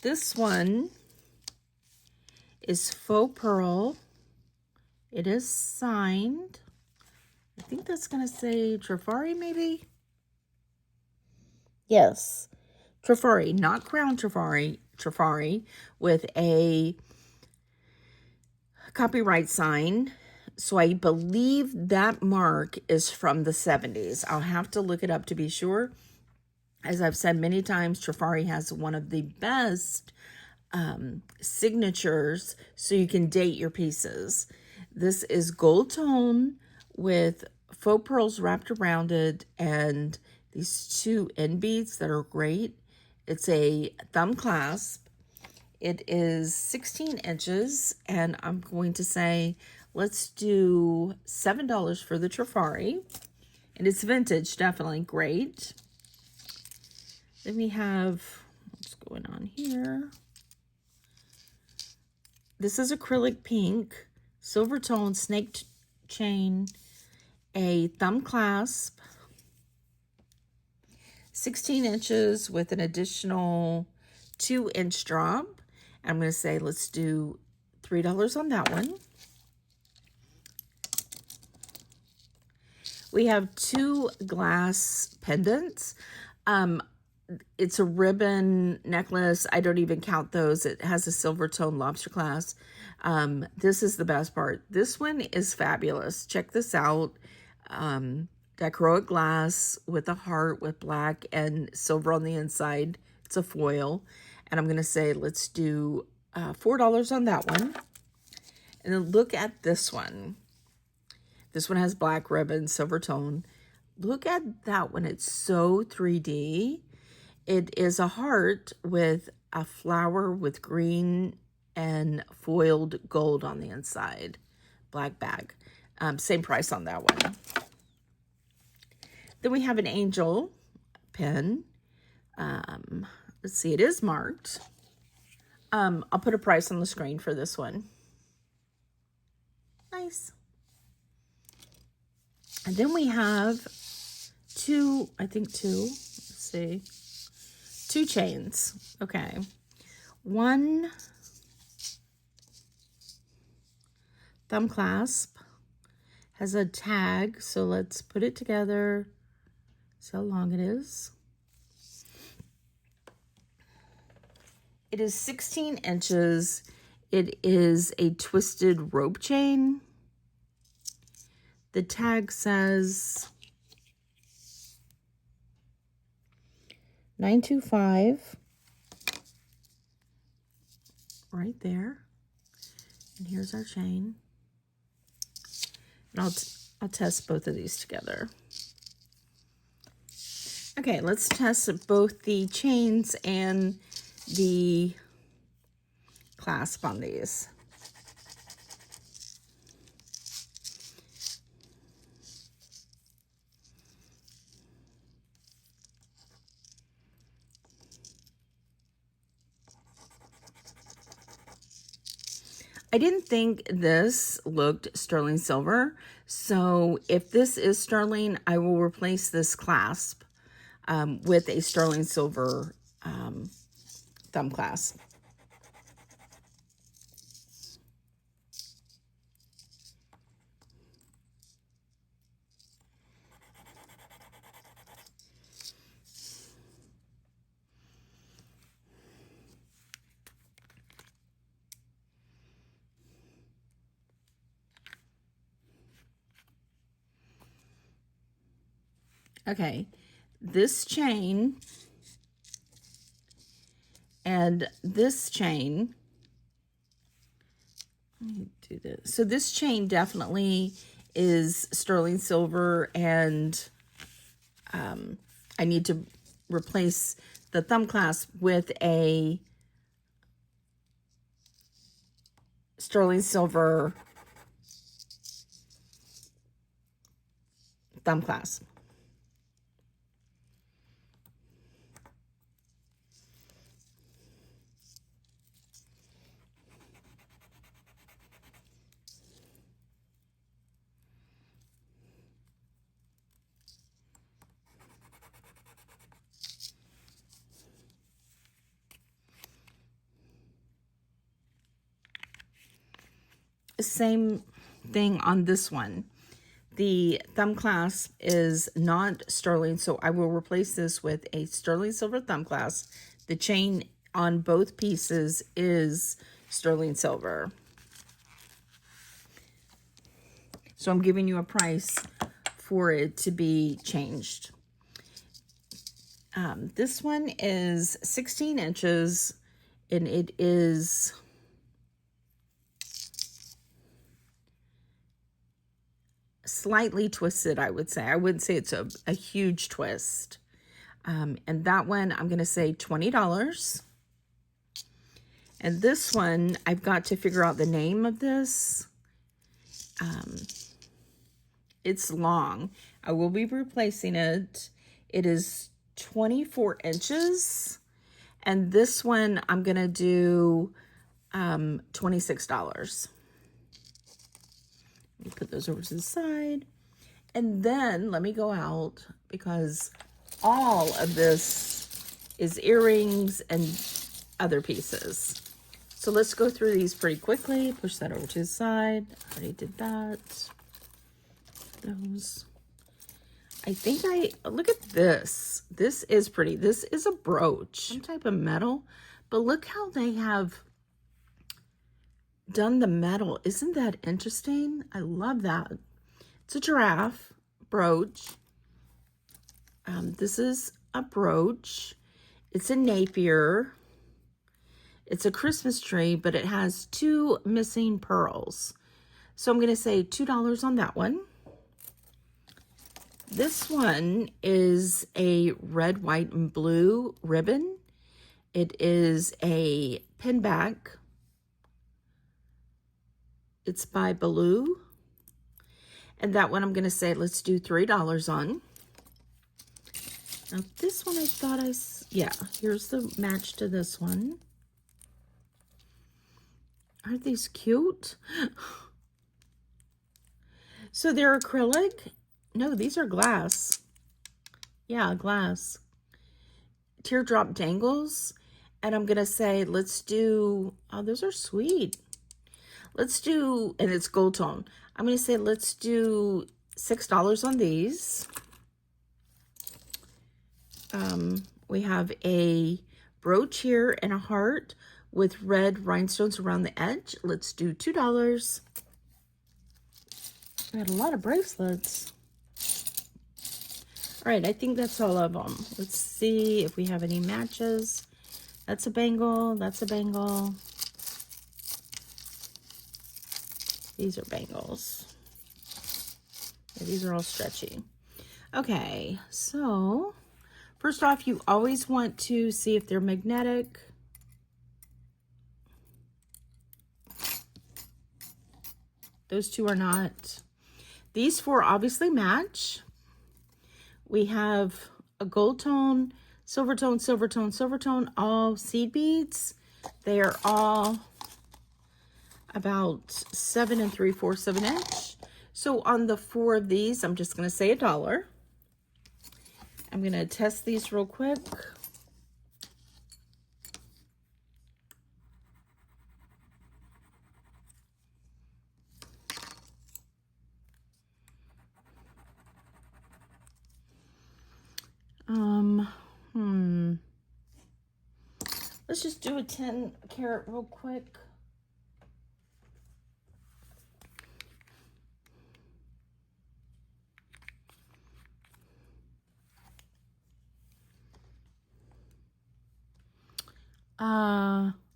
Speaker 1: This one is faux pearl. It is signed. I think that's going to say Trafari, maybe? Yes. Trafari, not Crown Trafari. Trafari with a copyright sign. So I believe that mark is from the 70s. I'll have to look it up to be sure. As I've said many times, Trafari has one of the best signatures so you can date your pieces. This is gold tone with faux pearls wrapped around it, and these two end beads that are great. It's a thumb clasp. It is 16 inches, and I'm going to say, let's do $7 for the Trafari. And it's vintage, definitely great. Then we have, what's going on here? This is acrylic pink, silver tone, snake chain, a thumb clasp, 16 inches with an additional 2-inch drop. I'm going to say let's do $3 on that one. We have 2 glass pendants. It's a ribbon necklace. I don't even count those. It has a silver tone lobster clasp. This is the best part. This one is fabulous. Check this out. Dichroic glass with a heart with black and silver on the inside. It's a foil. And I'm going to say let's do $4 on that one. And then look at this one. This one has black ribbon, silver tone. Look at that one. It's so 3D. It is a heart with a flower with green and foiled gold on the inside. Black bag. Same price on that one. Then we have an angel pen. Let's see, it is marked. I'll put a price on the screen for this one. Nice. And then we have two, let's see, 2 chains. Okay. One thumb clasp has a tag, so let's put it together. See how long it is. It is 16 inches. It is a twisted rope chain. The tag says 925 right there. And here's our chain. And I'll test both of these together. Okay, let's test both the chains and the clasp on these. I didn't think this looked sterling silver, so if this is sterling, I will replace this clasp with a sterling silver thumb clasp. Okay, this chain and this chain, let me do this. So this chain definitely is sterling silver, and I need to replace the thumb clasp with a sterling silver thumb clasp. Same thing on this one. The thumb clasp is not sterling, so I will replace this with a sterling silver thumb clasp. The chain on both pieces is sterling silver. So I'm giving you a price for it to be changed. This one is 16 inches, and it is slightly twisted, I would say. I wouldn't say it's a huge twist. And that one, I'm going to say $20. And this one, I've got to figure out the name of this. It's long. I will be replacing it. It is 24 inches. And this one, I'm going to do $26. Let me put those over to the side. And then let me go out because all of this is earrings and other pieces. So let's go through these pretty quickly. Push that over to the side. Already did that. Those. I think look at this. This is pretty. This is a brooch, some type of metal, but look how they have done the metal. Isn't that interesting? I love that. It's a giraffe brooch. This is a brooch. It's a Napier. It's a Christmas tree, but it has 2 missing pearls. So I'm going to say $2 on that one. This one is a red, white, and blue ribbon. It is a pin back. It's by Baloo. And that one I'm going to say, let's do $3 on. Now this one I thought yeah, here's the match to this one. Aren't these cute? So they're acrylic. No, these are glass. Yeah, glass. Teardrop dangles. And I'm going to say, let's do, oh, those are sweet. Let's do, and it's gold tone. I'm going to say, let's do $6 on these. We have a brooch here and a heart with red rhinestones around the edge. Let's do $2. We had a lot of bracelets. All right, I think that's all of them. Let's see if we have any matches. That's a bangle. That's a bangle. These are bangles. Yeah, these are all stretchy. Okay, so first off, you always want to see if they're magnetic. Those two are not. These 4 obviously match. We have a gold tone, silver tone, silver tone, silver tone, all seed beads. They are all about 7 3/4 of an inch. So on the 4 of these, I'm just going to say $1. I'm going to test these real quick. Let's just do a 10 carat real quick.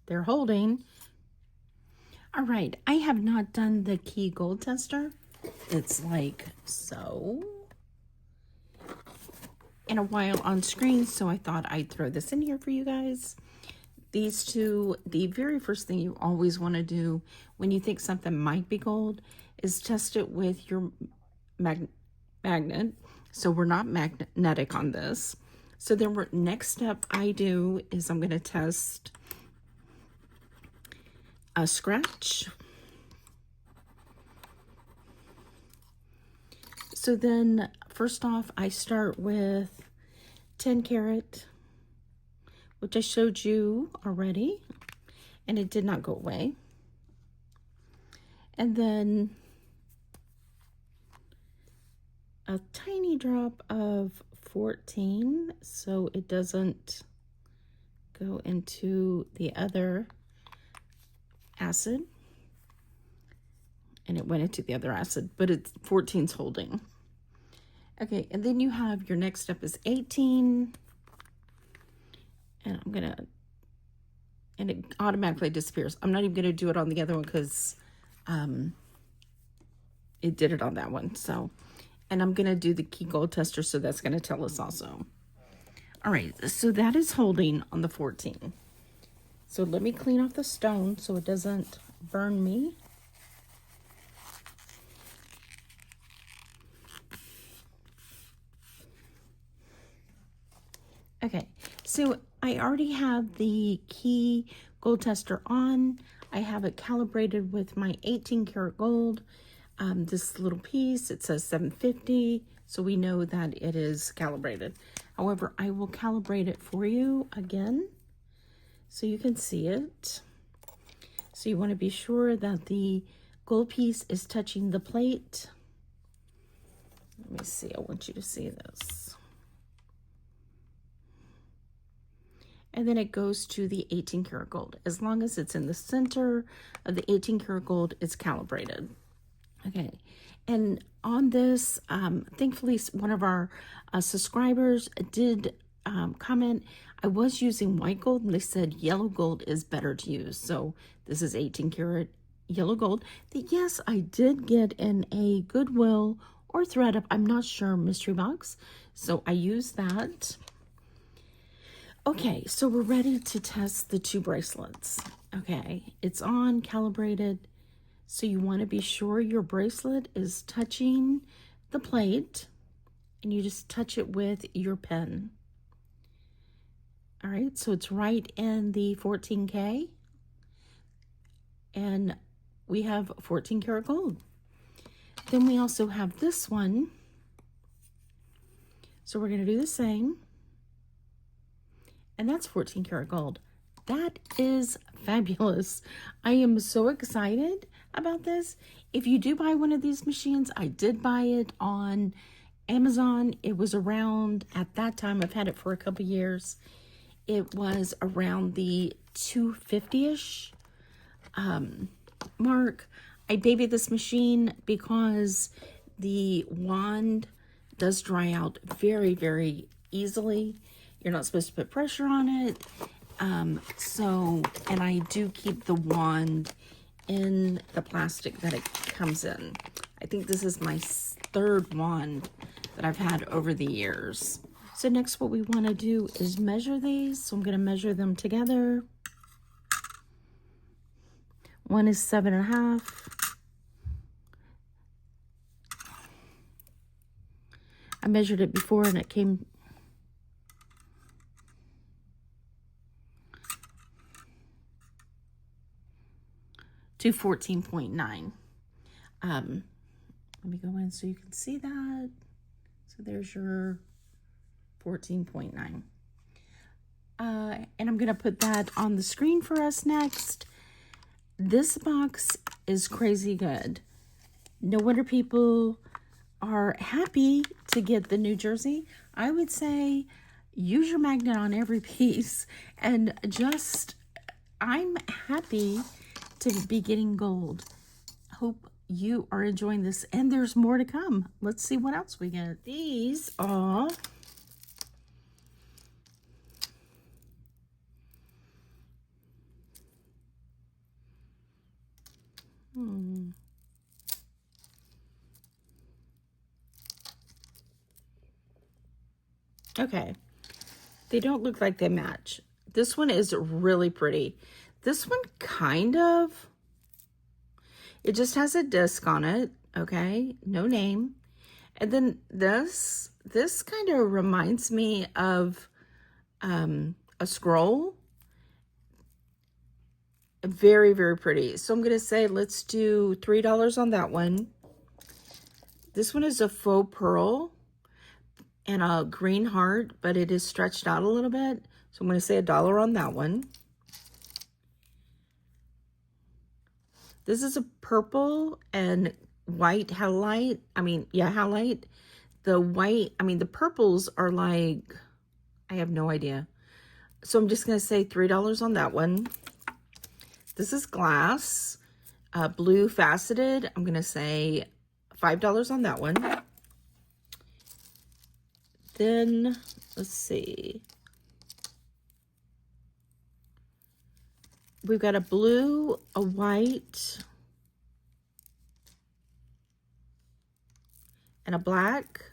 Speaker 1: They're holding. All right, I have not done the key gold tester. It's like so in a while on screen, so I thought I'd throw this in here for you guys. These two, the very first thing you always want to do when you think something might be gold is test it with your magnet. So we're not magnetic on this. So then next step I do is I'm going to test a scratch. So then first off, I start with 10 carat, which I showed you already, and it did not go away. And then a tiny drop of 14, so it doesn't go into the other acid. And it went into the other acid, but 14's holding. Okay, and then you have your next step is 18. And I'm gonna, and it automatically disappears. I'm not even gonna do it on the other one because it did it on that one. So, and I'm gonna do the key gold tester, so that's gonna tell us also. All right, so that is holding on the 14. So let me clean off the stone so it doesn't burn me. Okay, so I already have the key gold tester on. I have it calibrated with my 18 karat gold. This little piece, it says 750, so we know that it is calibrated. However, I will calibrate it for you again so you can see it. So you want to be sure that the gold piece is touching the plate. Let me see, I want you to see this. And then it goes to the 18 karat gold. As long as it's in the center of the 18 karat gold, it's calibrated. Okay, and on this, thankfully, one of our subscribers did comment. I was using white gold, and they said yellow gold is better to use. So this is 18 karat yellow gold. Yes, I did get in a Goodwill or ThredUp, I'm not sure, mystery box. So I used that. Okay, so we're ready to test the 2 bracelets. Okay, it's on, calibrated. So you want to be sure your bracelet is touching the plate, and you just touch it with your pen. All right, so it's right in the 14K, and we have 14 karat gold. Then we also have this one. So we're going to do the same, and that's 14 karat gold. That is fabulous. I am so excited about this. If you do buy one of these machines, I did buy it on Amazon. It was around, at that time, I've had it for a couple years, it was around the $250-ish mark. I baby this machine because the wand does dry out very, very easily. You're not supposed to put pressure on it. And I do keep the wand in the plastic that it comes in. I think this is my 3rd wand that I've had over the years. So next what we want to do is measure these. So I'm going to measure them together. One is 7.5. I measured it before and it came to 14.9. Let me go in so you can see that. So there's your 14.9. And I'm going to put that on the screen for us next. This box is crazy good. No wonder people are happy to get the New Jersey. I would say use your magnet on every piece, and just, I'm happy to be getting gold. Hope you are enjoying this, and there's more to come. Let's see what else we get. These are okay. They don't look like they match. This one is really pretty. This one kind of, it just has a disc on it, okay? No name. And then this kind of reminds me of a scroll. Very, very pretty. So I'm going to say let's do $3 on that one. This one is a faux pearl and a green heart, but it is stretched out a little bit. So I'm going to say $1 on that one. This is a purple and white halide. Halide. The white, the purples are like, I have no idea. So I'm just going to say $3 on that one. This is glass, blue faceted. I'm going to say $5 on that one. Then, let's see. We've got a blue, a white, and a black.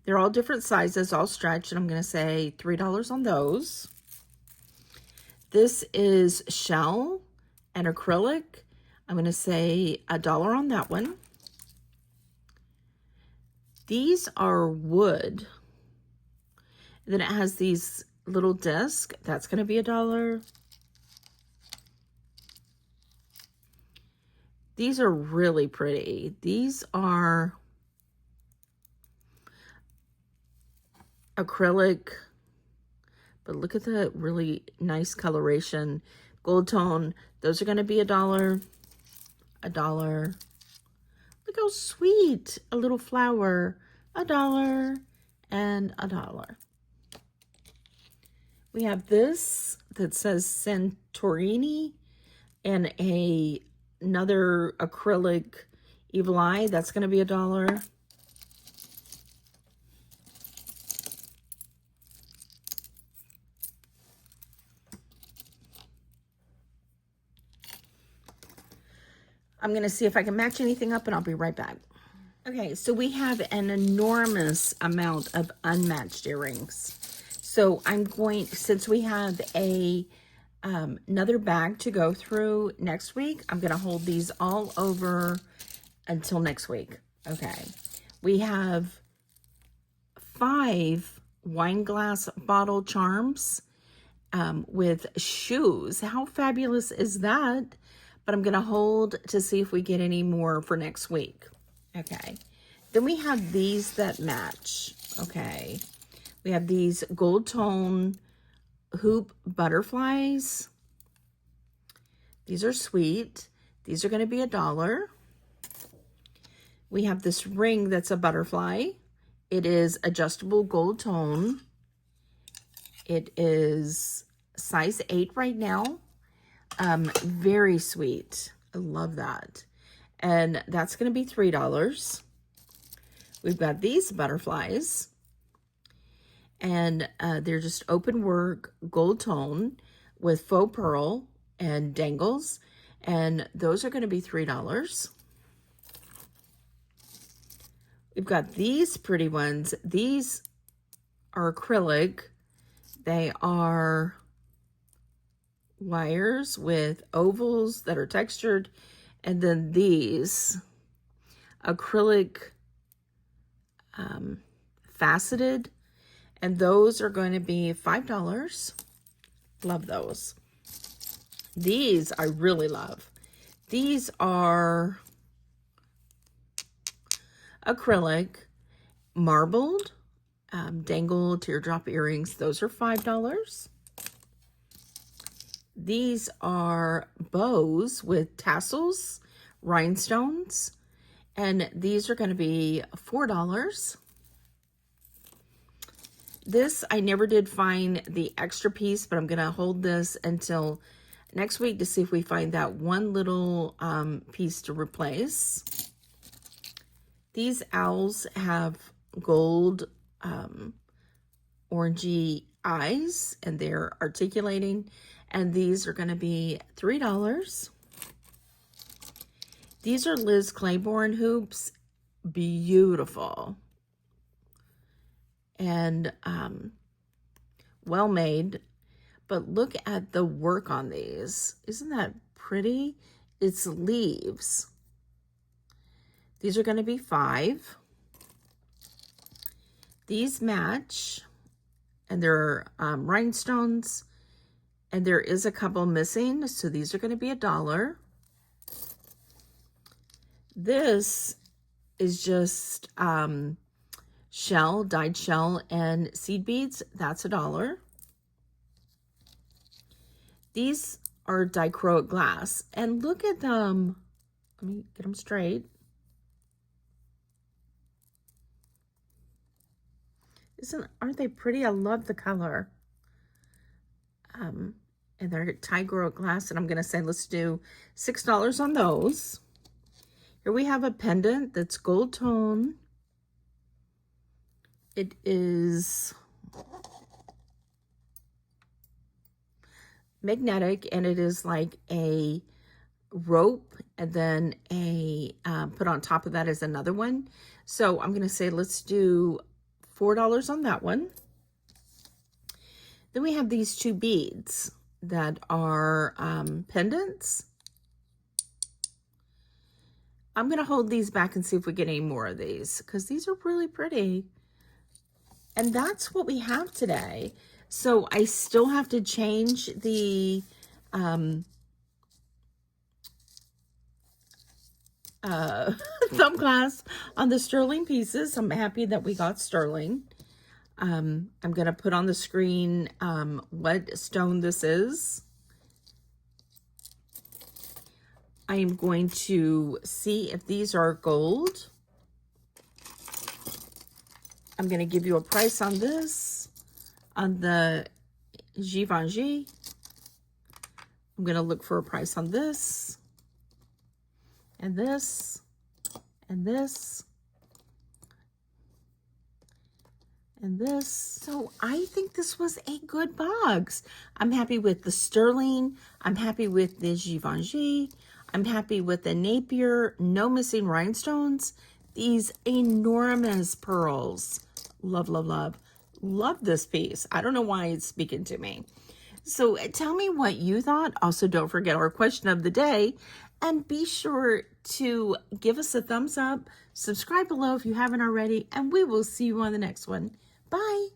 Speaker 1: They're all different sizes, all stretched, and I'm going to say $3 on those. This is shell and acrylic. I'm going to say $1 on that one. These are wood. Then it has these little discs. That's going to be $1. These are really pretty. These are acrylic, but look at the really nice coloration. Gold tone. Those are going to be $1. $1. Look how sweet. A little flower. $1 and $1. We have this that says Santorini and another acrylic evil eye. That's going to be $1. I'm going to see if I can match anything up, and I'll be right back. Okay, so we have an enormous amount of unmatched earrings. So I'm going, since we have another bag to go through next week, I'm going to hold these all over until next week. Okay, we have 5 wine glass bottle charms with shoes. How fabulous is that? But I'm going to hold to see if we get any more for next week. Okay. Then we have these that match. Okay. We have these gold tone hoop butterflies. These are sweet. These are going to be $1. We have this ring that's a butterfly. It is adjustable gold tone. It is size 8 right now. Very sweet. I love that. And that's going to be $3. We've got these butterflies, and they're just open work gold tone with faux pearl and dangles, and those are going to be $3. We've got these pretty ones. These are acrylic. They are wires with ovals that are textured, and then these acrylic faceted, and those are going to be $5. Love those. These I really love. These are acrylic marbled dangle teardrop earrings. Those are $5. These are bows with tassels, rhinestones, and these are going to be $4. This, I never did find the extra piece, but I'm going to hold this until next week to see if we find that one little piece to replace. These owls have gold orangey eyes, and they're articulating, and these are going to be $3. These are Liz Claiborne hoops. Beautiful. And well made. But look at the work on these. Isn't that pretty? It's leaves. These are going to be $5. These match, and they're rhinestones, and there is a couple missing, so these are going to be $1. This is just shell, dyed shell, and seed beads. That's $1. These are dichroic glass, and look at them. Let me get them straight. Aren't they pretty? I love the color. And they're dichroic glass, and I'm going to say let's do $6 on those. Here we have a pendant that's gold tone. It is magnetic, and it is like a rope, and then a put on top of that is another one. So I'm going to say let's do $4 on that one. Then we have these 2 beads that are pendants. I'm going to hold these back and see if we get any more of these, because these are really pretty. And that's what we have today. So I still have to change the thumb clasp on the sterling pieces. I'm happy that we got sterling. I'm going to put on the screen what stone this is. I am going to see if these are gold. I'm going to give you a price on this, on the Givenchy. I'm going to look for a price on this, and this, and this, and this. So I think this was a good box. I'm happy with the sterling. I'm happy with the Givenchy. I'm happy with the Napier, no missing rhinestones. These enormous pearls. Love, love, love. Love this piece. I don't know why it's speaking to me. So tell me what you thought. Also, don't forget our question of the day. And be sure to give us a thumbs up. Subscribe below if you haven't already. And we will see you on the next one. Bye.